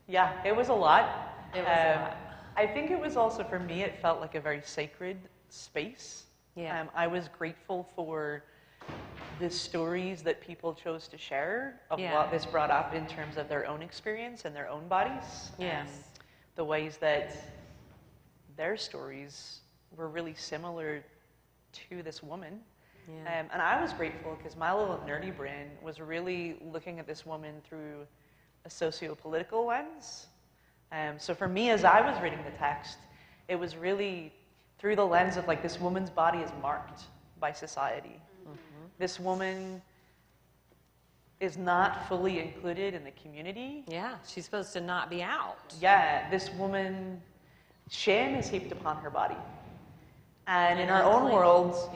Speaker 4: Yeah, it was a lot.
Speaker 3: It was a lot.
Speaker 4: I think it was also, for me, it felt like a very sacred space.
Speaker 3: Yeah.
Speaker 4: I was grateful for the stories that people chose to share of what this brought up in terms of their own experience and their own bodies.
Speaker 3: Yes.
Speaker 4: The ways that their stories were really similar to this woman.
Speaker 3: Yeah.
Speaker 4: And I was grateful because my little nerdy brain was really looking at this woman through a socio-political lens. So for me, as I was reading the text, it was really through the lens of this woman's body is marked by society. This woman is not fully included in the community.
Speaker 3: Yeah, she's supposed to not be out.
Speaker 4: Yeah, this woman, shame is heaped upon her body. And in our own world,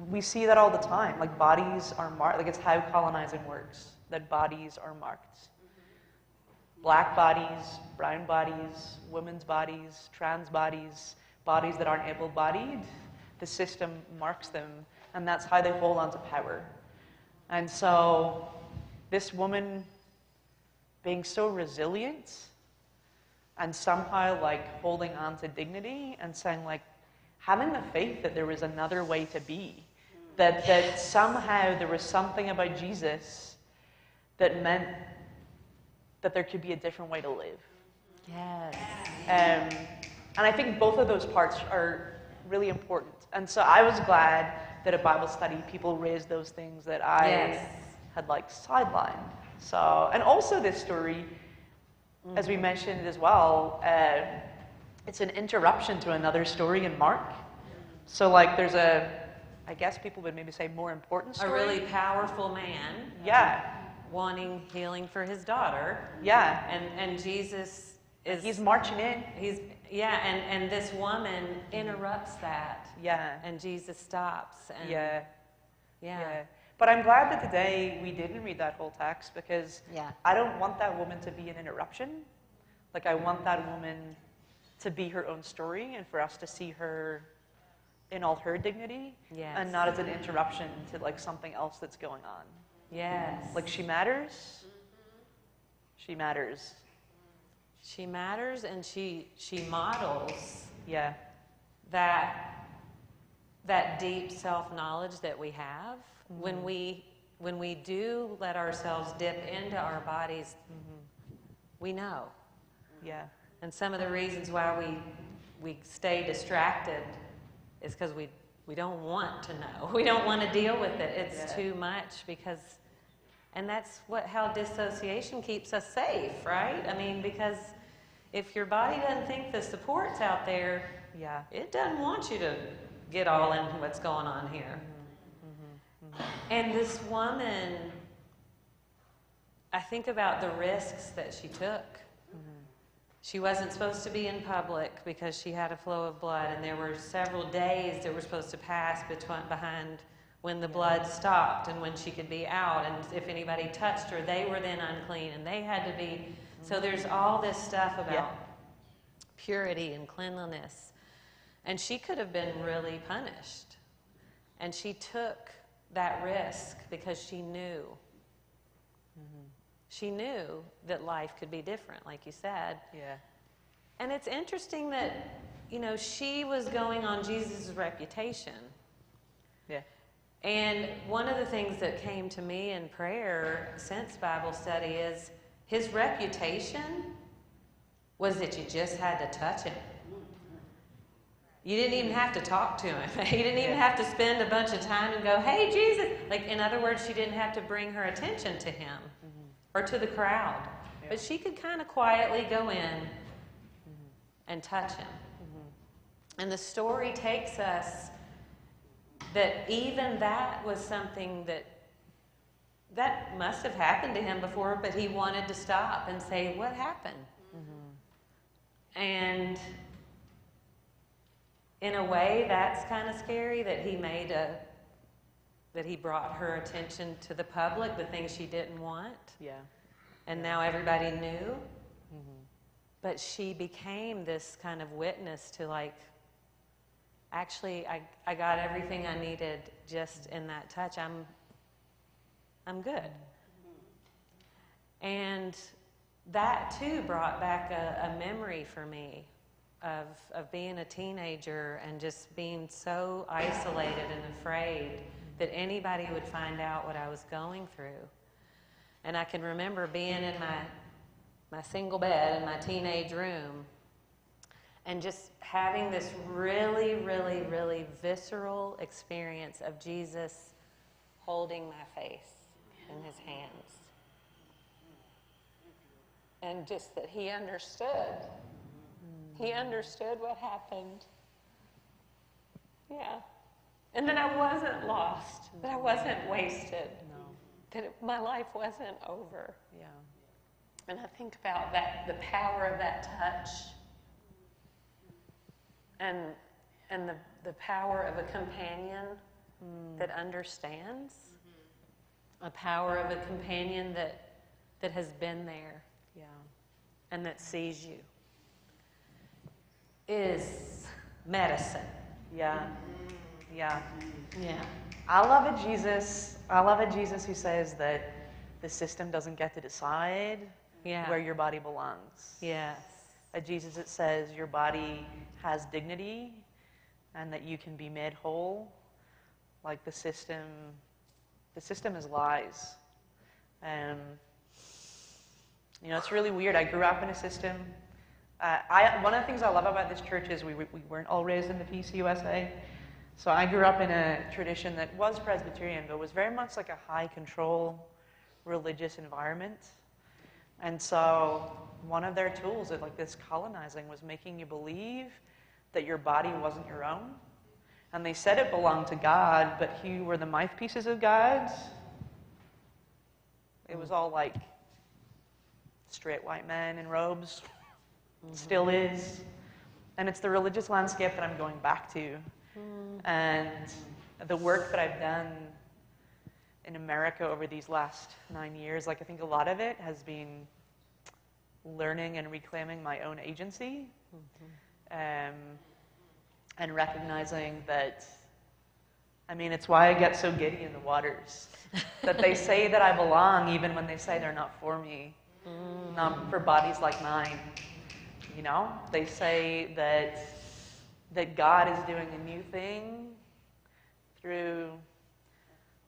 Speaker 4: we see that all the time. Bodies are marked, it's how colonizing works, that bodies are marked. Black bodies, brown bodies, women's bodies, trans bodies, bodies that aren't able-bodied, the system marks them, and that's how they hold on to power. And so this woman being so resilient and somehow like holding on to dignity and saying like, having the faith that there was another way to be, that somehow there was something about Jesus that meant that there could be a different way to live.
Speaker 3: Yes.
Speaker 4: And I think both of those parts are really important. And so I was glad that at Bible study people raised those things that I had like sidelined. So, and also this story, as we mentioned as well, it's an interruption to another story in Mark. So like there's I guess people would maybe say more important story.
Speaker 3: A really powerful man.
Speaker 4: Yeah.
Speaker 3: Wanting healing for his daughter.
Speaker 4: Yeah.
Speaker 3: And Jesus is...
Speaker 4: He's marching in.
Speaker 3: And this woman interrupts that.
Speaker 4: Yeah.
Speaker 3: And Jesus stops. And
Speaker 4: Yeah. But I'm glad that today we didn't read that whole text because I don't want that woman to be an interruption. Like I want that woman to be her own story and for us to see her in all her dignity and not as an interruption to like something else that's going on.
Speaker 3: Yes.
Speaker 4: Like she matters. She matters.
Speaker 3: She matters and she models that deep self-knowledge that we have. When we do let ourselves dip into our bodies, we know.
Speaker 4: Yeah.
Speaker 3: And some of the reasons why we stay distracted is because we don't want to know. We don't want to deal with it. It's too much and that's how dissociation keeps us safe, right? I mean, because if your body doesn't think the support's out there, it doesn't want you to get all into what's going on here. And this woman, I think about the risks that she took. She wasn't supposed to be in public because she had a flow of blood, and there were several days that were supposed to pass behind when the blood stopped and when she could be out. And if anybody touched her, they were then unclean, and they had to be. So there's all this stuff about purity and cleanliness. And she could have been really punished. And she took that risk because she knew. She knew that life could be different, like you said.
Speaker 4: Yeah.
Speaker 3: And it's interesting that, she was going on Jesus' reputation.
Speaker 4: Yeah.
Speaker 3: And one of the things that came to me in prayer since Bible study is his reputation was that you just had to touch him. You didn't even have to talk to him. You didn't even have to spend a bunch of time and go, hey, Jesus. Like, in other words, she didn't have to bring her attention to him or to the crowd. But she could kind of quietly go in and touch him. And the story takes us that even that was something that must have happened to him before, but he wanted to stop and say, what happened? And in a way, that's kind of scary that he brought her attention to the public, the things she didn't want.
Speaker 4: Yeah.
Speaker 3: And now everybody knew. But she became this kind of witness to like, actually, I got everything I needed just in that touch. I'm good. And that too brought back a memory for me of being a teenager and just being so isolated and afraid that anybody would find out what I was going through. And I can remember being in my single bed in my teenage room and just having this really, really, really visceral experience of Jesus holding my face in his hands. And just that he understood. He understood what happened. Yeah. And that I wasn't lost, that I wasn't wasted, that my life wasn't over.
Speaker 4: Yeah.
Speaker 3: And I think about that, the power of that touch, and the power of a companion that understands, a power of a companion that has been there, and that sees you, is medicine.
Speaker 4: Yeah. Yeah.
Speaker 3: Yeah.
Speaker 4: I love a Jesus who says that the system doesn't get to decide
Speaker 3: Yeah.
Speaker 4: where your body belongs.
Speaker 3: Yes.
Speaker 4: At Jesus, it says your body has dignity and that you can be made whole. Like the system is lies. You know, it's really weird. I grew up in a system. One of the things I love about this church is we weren't all raised in the PCUSA. So I grew up in a tradition that was Presbyterian, but was very much like a high control religious environment. And so one of their tools of like this colonizing was making you believe that your body wasn't your own. And they said it belonged to God, but you were the mouthpieces of God. It was all like straight white men in robes. Still is. And it's the religious landscape that I'm going back to. And the work that I've done in America over these last 9 years, like I think a lot of it has been learning and reclaiming my own agency, and recognizing that, I mean, it's why I get so giddy in the waters, that they say that I belong even when they say they're not for me, not for bodies like mine. You know, they say that God is doing a new thing through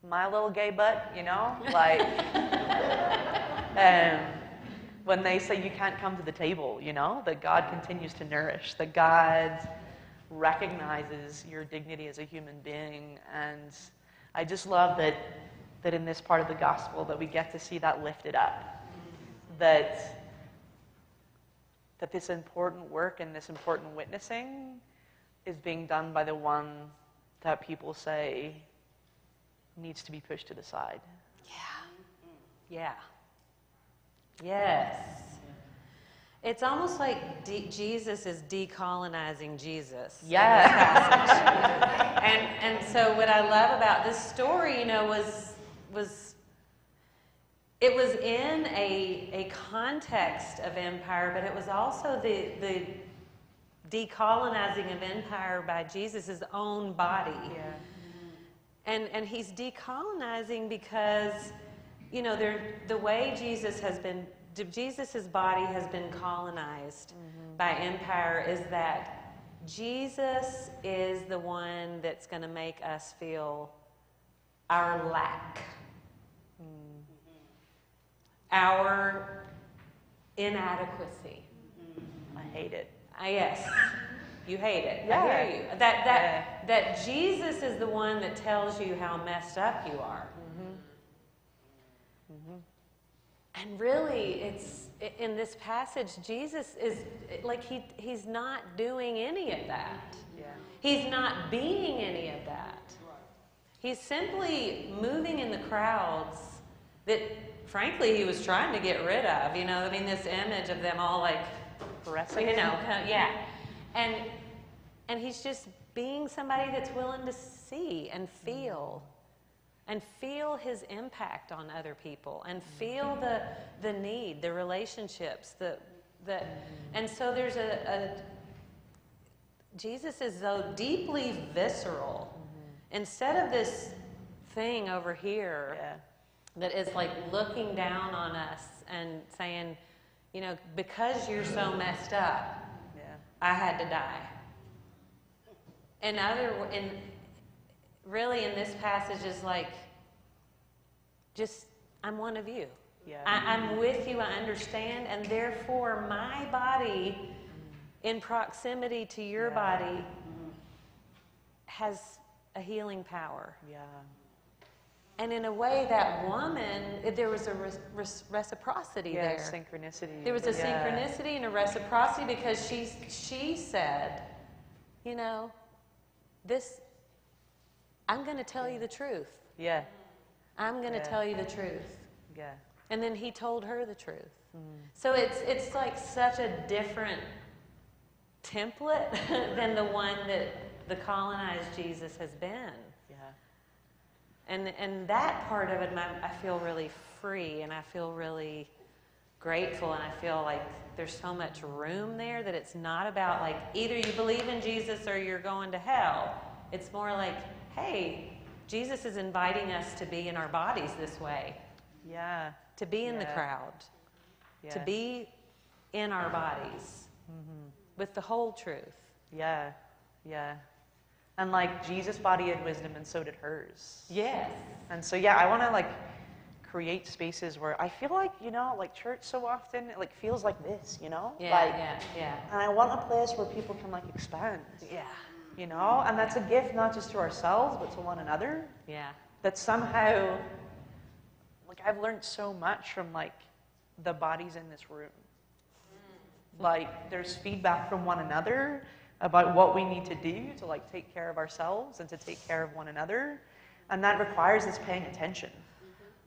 Speaker 4: my little gay butt, you know, like, when they say you can't come to the table, you know, that God continues to nourish, that God recognizes your dignity as a human being. And I just love that in this part of the gospel that we get to see that lifted up, that this important work and this important witnessing is being done by the one that people say needs to be pushed to the side.
Speaker 3: Yeah. Yes. It's almost like Jesus is decolonizing Jesus.
Speaker 4: Yeah.
Speaker 3: And so what I love about this story, you know, was it was in a context of empire, but it was also the decolonizing of empire by Jesus' own body.
Speaker 4: Yeah.
Speaker 3: And he's decolonizing because, you know, the way Jesus' body has been colonized by empire is that Jesus is the one that's going to make us feel our lack, our inadequacy.
Speaker 4: I hate it.
Speaker 3: Yes, you hate it.
Speaker 4: Yeah.
Speaker 3: I hear you. That Jesus is the one that tells you how messed up you are. And really, it's in this passage, Jesus is like he's not doing any of that.
Speaker 4: Yeah.
Speaker 3: He's not being any of that. He's simply moving in the crowds that, frankly, he was trying to get rid of. You know, I mean, this image of them all like,
Speaker 4: Caressing.
Speaker 3: you know, yeah. And he's just being somebody that's willing to see and feel. And feel his impact on other people, and feel the need, the relationships, and so there's Jesus is so deeply visceral. Instead of this thing over here that is like looking down on us and saying, you know, because you're so messed up, I had to die. Really, in this passage is like, just, I'm one of you.
Speaker 4: Yeah.
Speaker 3: I'm with you, I understand, and therefore my body, in proximity to your body, has a healing power.
Speaker 4: Yeah.
Speaker 3: And in a way, that woman, there was a reciprocity there.
Speaker 4: Synchronicity.
Speaker 3: There was a synchronicity and a reciprocity because she said, you know, I'm going to tell you the truth.
Speaker 4: Yeah.
Speaker 3: I'm going to tell you the truth.
Speaker 4: Yeah.
Speaker 3: And then he told her the truth. So it's like such a different template than the one that the colonized Jesus has been.
Speaker 4: Yeah.
Speaker 3: And that part of it, I feel really free, and I feel really grateful, and I feel like there's so much room there that it's not about like either you believe in Jesus or you're going to hell. It's more like, hey, Jesus is inviting us to be in our bodies this way.
Speaker 4: Yeah.
Speaker 3: to be in the crowd, to be in our bodies with the whole truth.
Speaker 4: Yeah, yeah. And like Jesus' body had wisdom, and so did hers.
Speaker 3: Yes.
Speaker 4: And so, yeah, I want to like create spaces where I feel like, you know, like church so often, it like feels like this, you know?
Speaker 3: Yeah,
Speaker 4: like,
Speaker 3: yeah.
Speaker 4: And I want a place where people can like expand.
Speaker 3: Yeah.
Speaker 4: You know? And that's a gift not just to ourselves, but to one another.
Speaker 3: Yeah.
Speaker 4: That somehow, like I've learned so much from like the bodies in this room. Like there's feedback from one another about what we need to do to like take care of ourselves and to take care of one another. And that requires us paying attention.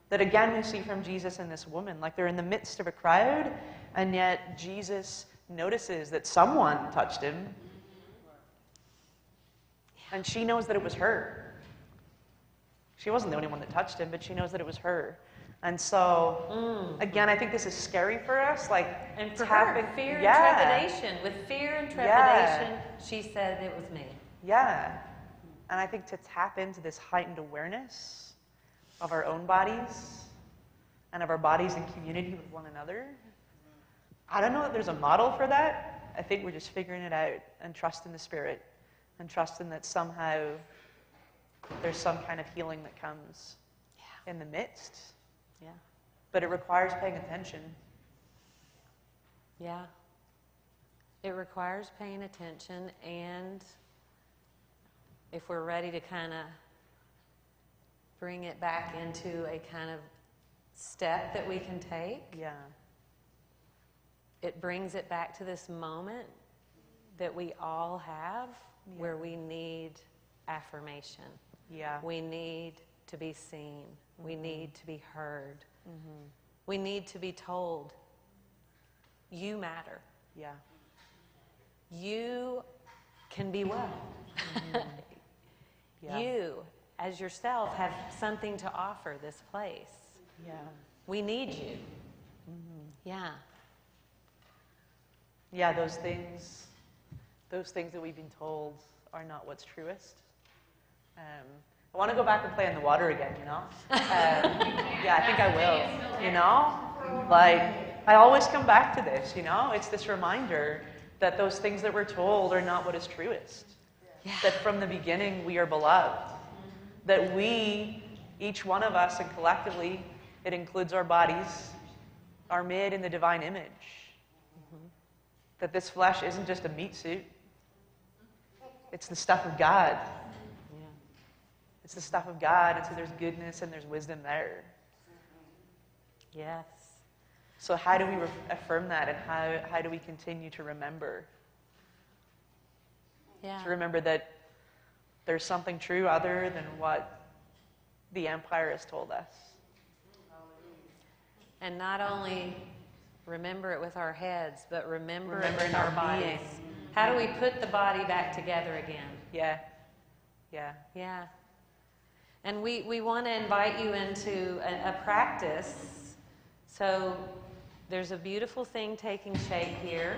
Speaker 4: That again we see from Jesus and this woman, like they're in the midst of a crowd, and yet Jesus notices that someone touched him. And she knows that it was her. She wasn't the only one that touched him, but she knows that it was her. And so, again, I think this is scary for us. Like,
Speaker 3: And for
Speaker 4: tapping,
Speaker 3: her, fear and trepidation. With fear and trepidation, she said it was me.
Speaker 4: Yeah. And I think to tap into this heightened awareness of our own bodies and of our bodies in community with one another, I don't know that there's a model for that. I think we're just figuring it out and trusting the Spirit and trusting that somehow there's some kind of healing that comes in the midst.
Speaker 3: Yeah.
Speaker 4: But it requires paying attention.
Speaker 3: Yeah. It requires paying attention, and if we're ready to kind of bring it back into a kind of step that we can take,
Speaker 4: Yeah.
Speaker 3: it brings it back to this moment that we all have where we need affirmation.
Speaker 4: Yeah.
Speaker 3: We need to be seen. We need to be heard. We need to be told, you matter.
Speaker 4: Yeah.
Speaker 3: You can be well.
Speaker 4: Yeah.
Speaker 3: You, as yourself, have something to offer this place.
Speaker 4: Yeah.
Speaker 3: We need you. Yeah.
Speaker 4: Yeah, those things that we've been told are not what's truest. I want to go back and play in the water again, you know? Yeah, I think I will, you know? Like, I always come back to this, you know? It's this reminder that those things that we're told are not what is truest.
Speaker 3: Yeah.
Speaker 4: That from the beginning we are beloved. That we, each one of us, and collectively, it includes our bodies, are made in the divine image. That this flesh isn't just a meat suit. It's the stuff of God.
Speaker 3: Yeah.
Speaker 4: It's the stuff of God, and so there's goodness and there's wisdom there.
Speaker 3: Yes.
Speaker 4: So how do we affirm that, and how do we continue to remember?
Speaker 3: Yeah.
Speaker 4: To remember that there's something true other than what the empire has told us.
Speaker 3: And not only remember it with our heads, but remember it
Speaker 4: Remember
Speaker 3: with
Speaker 4: in
Speaker 3: our
Speaker 4: our
Speaker 3: bodies.
Speaker 4: being.
Speaker 3: How do we put the body back together again?
Speaker 4: Yeah. Yeah.
Speaker 3: Yeah. And we want to invite you into a practice. So there's a beautiful thing taking shape here.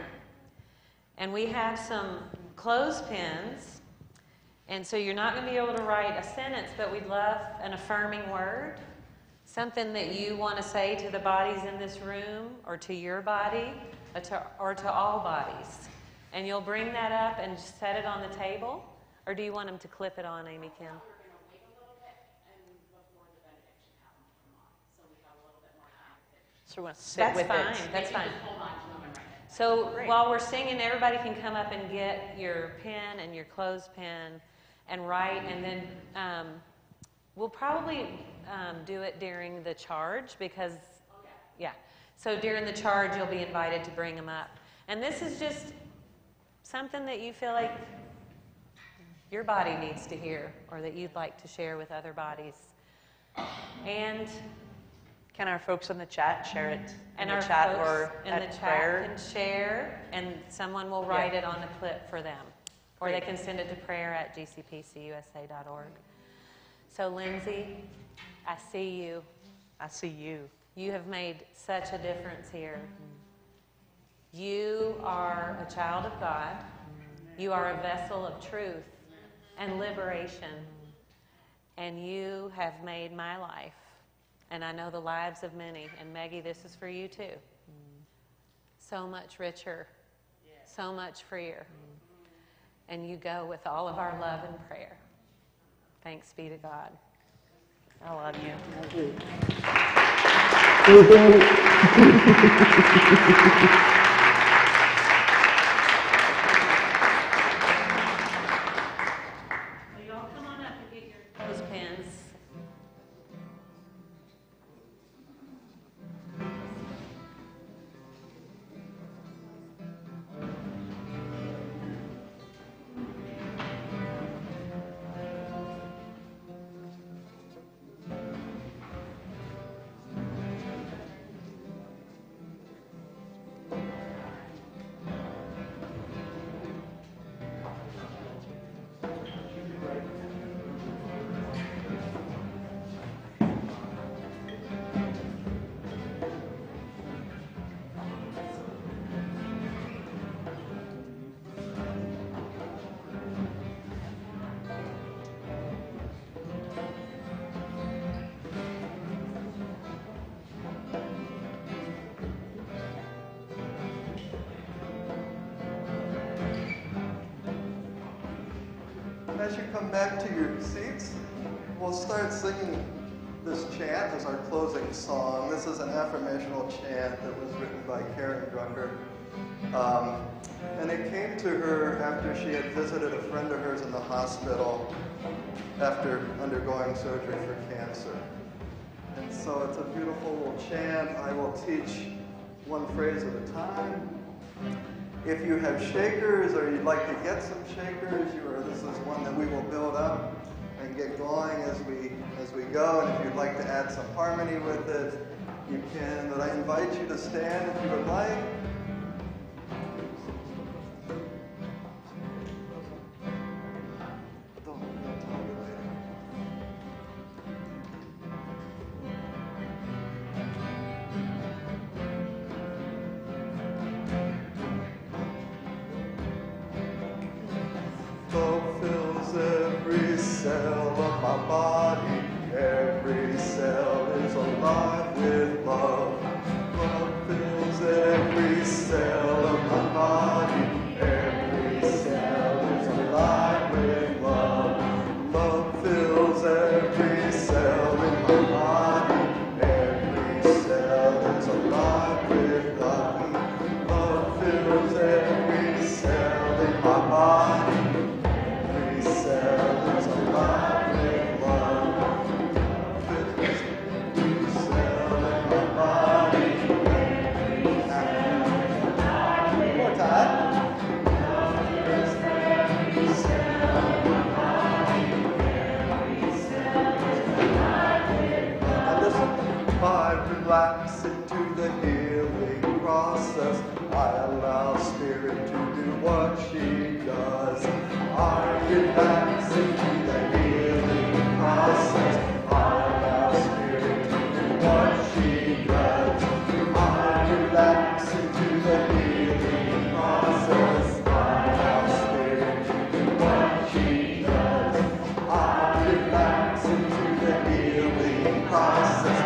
Speaker 3: And we have some clothespins. And so you're not going to be able to write a sentence, but we'd love an affirming word. Something that you want to say to the bodies in this room, or to your body, or to all bodies. And you'll bring that up and set it on the table? Or do you want them to clip it on, Amy Kim?
Speaker 4: So we're going to sit with
Speaker 3: That's
Speaker 4: it.
Speaker 3: fine. That's fine. So while we're singing, everybody can come up and get your pen and your clothespin and write, and then we'll probably do it during the charge because, yeah. So during the charge, you'll be invited to bring them up. And this is just something that you feel like your body needs to hear, or that you'd like to share with other bodies. And
Speaker 4: Can our folks in the chat share it in
Speaker 3: our
Speaker 4: the chat
Speaker 3: folks
Speaker 4: or
Speaker 3: in
Speaker 4: at
Speaker 3: the
Speaker 4: prayer?
Speaker 3: chat can share, and someone will write it on a clip for them. Or they can send it to prayer@gcpcusa.org. So Lindsay, I see you.
Speaker 4: I see you.
Speaker 3: You have made such a difference here. You are a child of God. You are a vessel of truth and liberation. And you have made my life And I know the lives of many. And Maggie, this is for you too. So much richer, so much freer. And you go with all of our love and prayer. Thanks be to God. I love you.
Speaker 9: Thank you.
Speaker 3: You all come on up and get your clothespins.
Speaker 2: As you come back to your seats, we'll start singing this chant as our closing song. This is an affirmational chant that was written by Karen Drucker. And it came to her after she had visited a friend of hers in the hospital after undergoing surgery for cancer. And so it's a beautiful little chant. I will teach one phrase at a time. If you have shakers or you'd like to get some shakers, this is one that we will build up and get going as we go. And if you'd like to add some harmony with it, you can. But I invite you to stand if you would like. Every cell of my body, every cell is alive with love. Love fills every cell of my body, every cell is alive with love. Love fills every cell in my body, every cell is alive with love. Love fills every cell in my body. Relax into the healing process. I allow Spirit to do what she does. I relax into the healing process. I allow Spirit to do what she does. I relax into the healing process. I allow Spirit to do what she does. I relax into the healing process.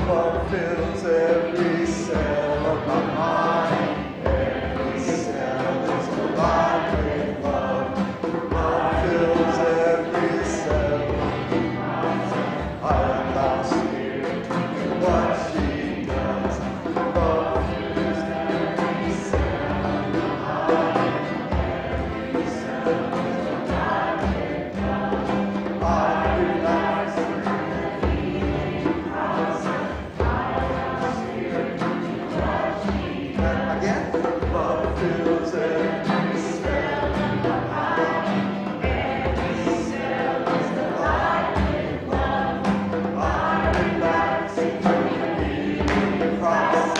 Speaker 2: Love fills every cell of my body, every cell is alive with love. Love fills every cell. I allow Spirit to do what she does. Love fills every cell of my body, every cell is alive with love. I relax into the healing process. Love fills every cell in my body, every cell is alive with love. I relax into the healing process.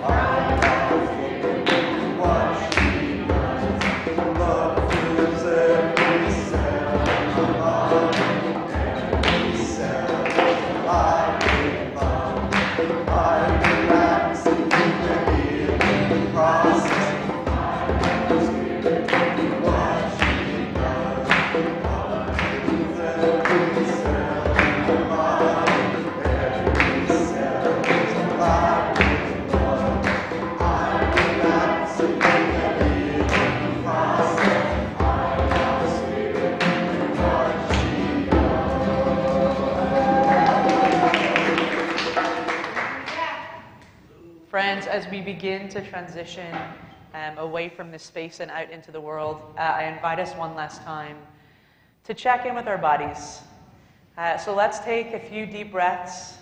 Speaker 2: I allow for what she does. Love fills every
Speaker 4: begin to transition away from this space and out into the world, I invite us one last time to check in with our bodies. So let's take a few deep breaths.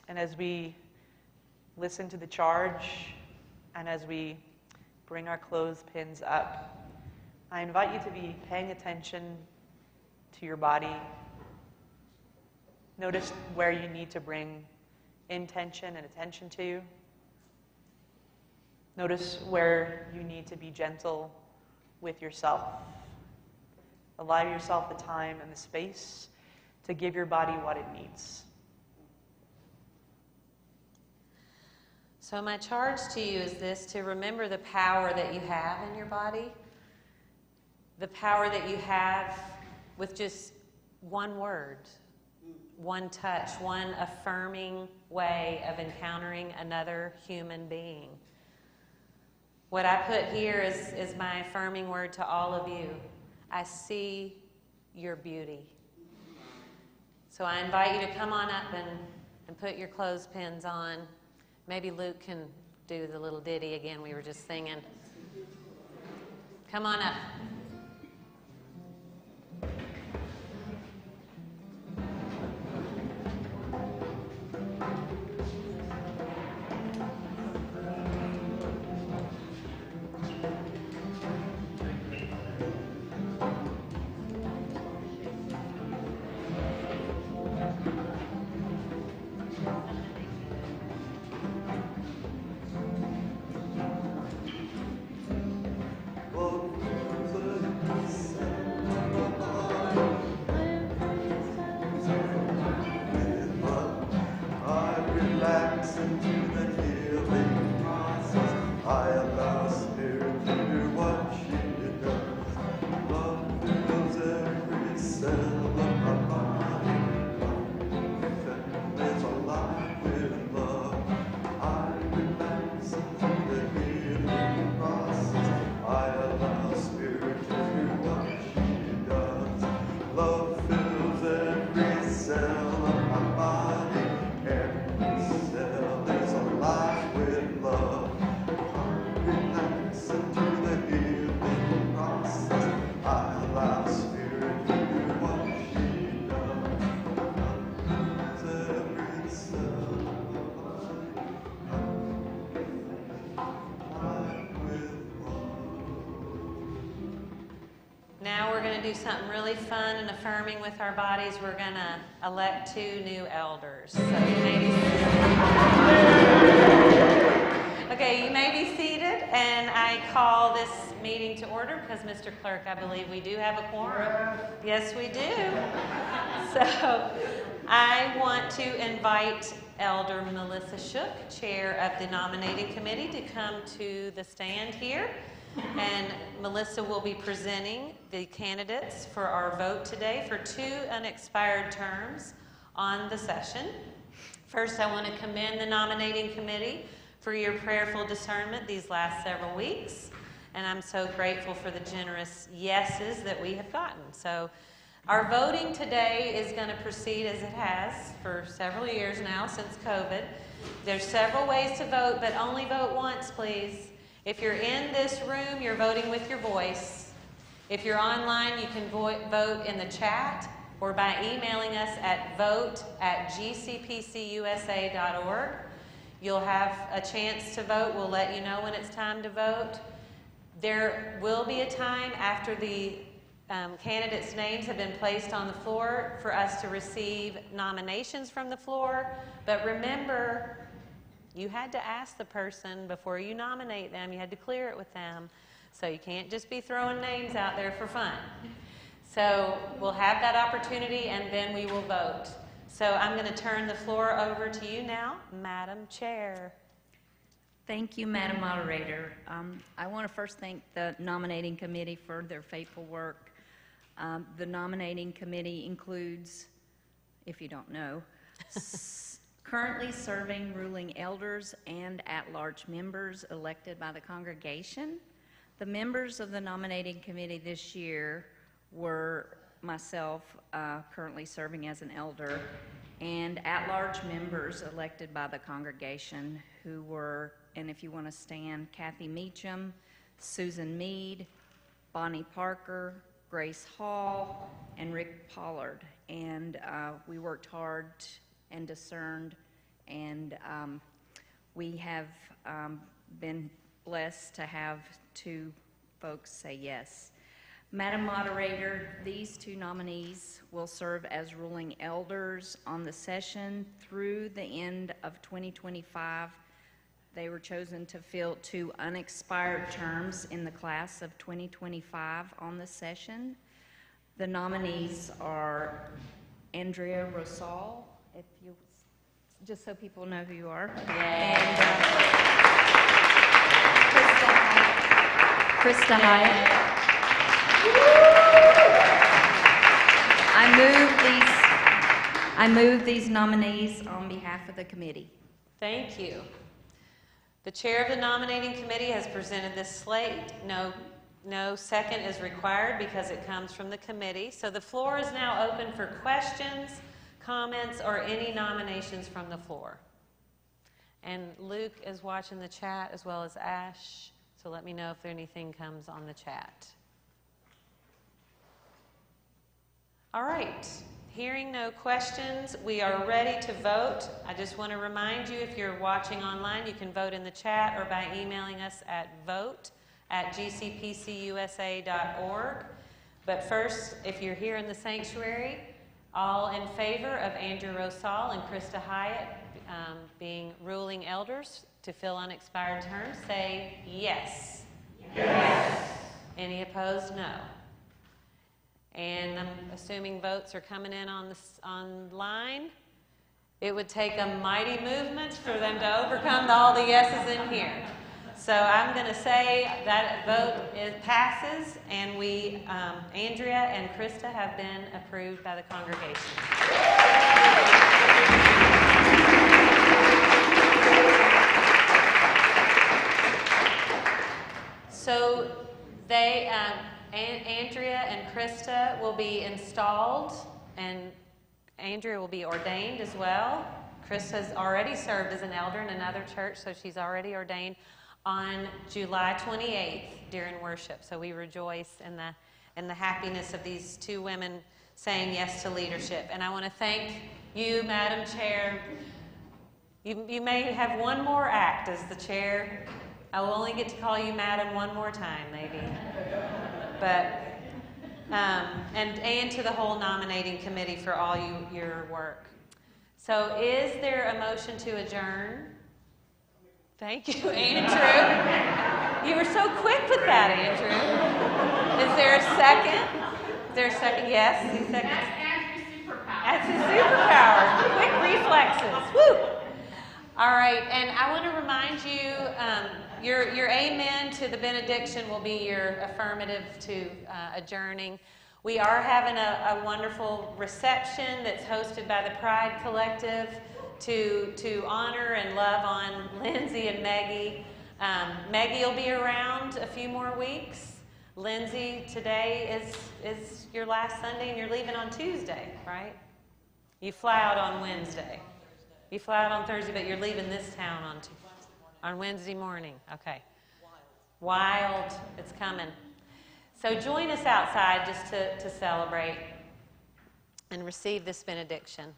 Speaker 4: And as we listen to the charge, and as we bring our clothespins up, I invite you to be paying attention to your body. Notice where you need to bring intention and attention to. Notice where you need to be gentle with yourself. Allow yourself the time and the space to give your body what it needs.
Speaker 3: So my charge to you is this: to remember the power that you have in your body, the power that you have with just one word, one touch, one affirming way of encountering another human being. What I put here is my affirming word to all of you. I see your beauty. So I invite you to come on up and put your clothespins on. Maybe Luke can do the little ditty again we were just singing. Come on up. Now we're going to do something really fun and affirming with our bodies. We're going to elect 2 new elders. So you may be seated, and I call this meeting to order because, Mr. Clerk, I believe we do have a quorum. Yes, we do. So I want to invite Elder Melissa Shook, Chair of the Nominating Committee, to come to the stand here. And Melissa will be presenting the candidates for our vote today for 2 unexpired terms on the session. First, I want to commend the nominating committee for your prayerful discernment these last several weeks. And I'm so grateful for the generous yeses that we have gotten. So our voting today is going to proceed as it has for several years now since COVID. There's several ways to vote, but only vote once, please. If you're in this room, you're voting with your voice. If you're online, you can vote in the chat or by emailing us at vote@gcpcusa.org. You'll have a chance to vote. We'll let you know when it's time to vote. There will be a time after the candidates' names have been placed on the floor for us to receive nominations from the floor. But remember, you had to ask the person before you nominate them. You had to clear it with them. So you can't just be throwing names out there for fun. So we'll have that opportunity, and then we will vote. So I'm going to turn the floor over to you now, Madam Chair.
Speaker 11: Thank you, Madam Moderator. I want to first thank the nominating committee for their faithful work. The nominating committee includes, if you don't know, currently serving ruling elders and at-large members elected by the congregation. The members of the nominating committee this year were myself, currently serving as an elder, and at-large members elected by the congregation who were, and if you want to stand, Kathy Meacham, Susan Mead, Bonnie Parker, Grace Hall, and Rick Pollard. And we worked hard and discerned, and we have been blessed to have 2 folks say yes. Madam Moderator, these 2 nominees will serve as ruling elders on the session through the end of 2025. They were chosen to fill 2 unexpired terms in the class of 2025 on the session. The nominees are Andrea Rosal, if you, just so people know who you are, and Krista Hyatt. I move these nominees on behalf of the committee.
Speaker 3: Thank you. The chair of the nominating committee has presented this slate. No second is required because it comes from the committee. So the floor is now open for questions, comments, or any nominations from the floor. And Luke is watching the chat as well as Ash, so let me know if anything comes on the chat. All right, hearing no questions, we are ready to vote. I just want to remind you, if you're watching online, you can vote in the chat or by emailing us at vote@gcpcusa.org. But first, if you're here in the sanctuary, all in favor of Andrew Rosal and Krista Hyatt being ruling elders to fill unexpired terms, say yes. Yes. Any opposed? No. And I'm assuming votes are coming in online. It would take a mighty movement for them to overcome all the yeses in here. So I'm going to say that vote passes, and Andrea and Krista have been approved by the congregation. So Andrea and Krista will be installed, and Andrea will be ordained as well. Krista's already served as an elder in another church, so she's already ordained on July 28th during worship. So we rejoice in the happiness of these 2 women saying yes to leadership. And I want to thank you, Madam Chair. You may have one more act as the chair. I will only get to call you Madam one more time, maybe. But and to the whole nominating committee for all your work. So is there a motion to adjourn? Thank you, Andrew. You were so quick with that, Andrew. Is there a second? Is there a second? Yes. Second.
Speaker 6: That's Andrew's superpower.
Speaker 3: That's his superpower. Quick reflexes. Woo! All right, and I want to remind you, your amen to the benediction will be your affirmative to adjourning. We are having a wonderful reception that's hosted by the Pride Collective to honor and love on Lindsay and Maggie. Maggie will be around a few more weeks. Lindsay, today is your last Sunday, and you're leaving on Tuesday, right? You fly out on Wednesday. You fly out on Thursday, but you're leaving this town on Wednesday morning. Okay. Wild. It's coming. So join us outside just to celebrate and receive this benediction.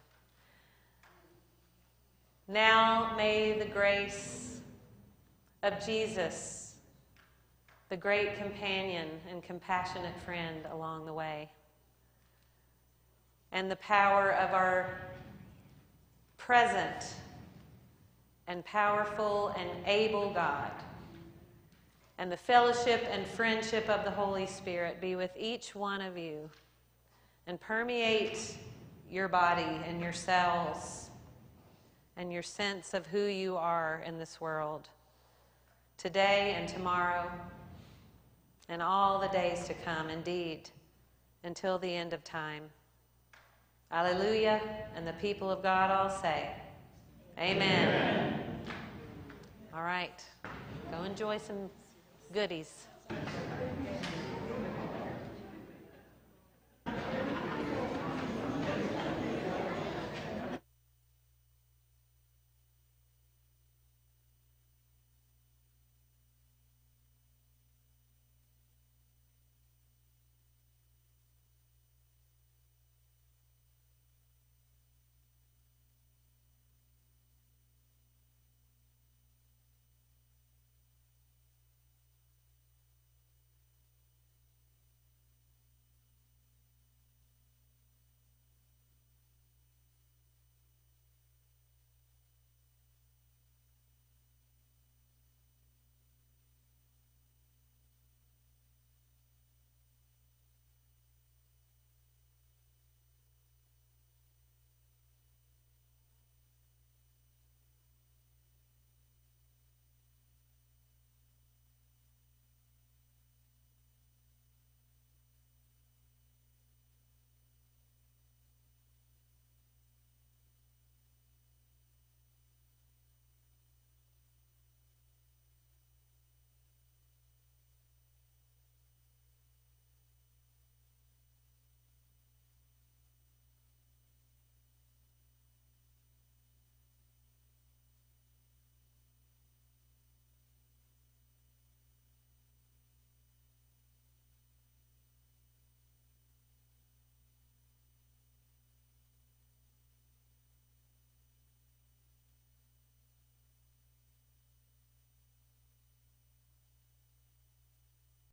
Speaker 3: Now may the grace of Jesus, the great companion and compassionate friend along the way, and the power of our present and powerful and able God, and the fellowship and friendship of the Holy Spirit be with each one of you and permeate your body and your cells and your sense of who you are in this world today and tomorrow and all the days to come. Indeed, until the end of time. Alleluia, and the people of God all say, Amen. All right, go enjoy some goodies.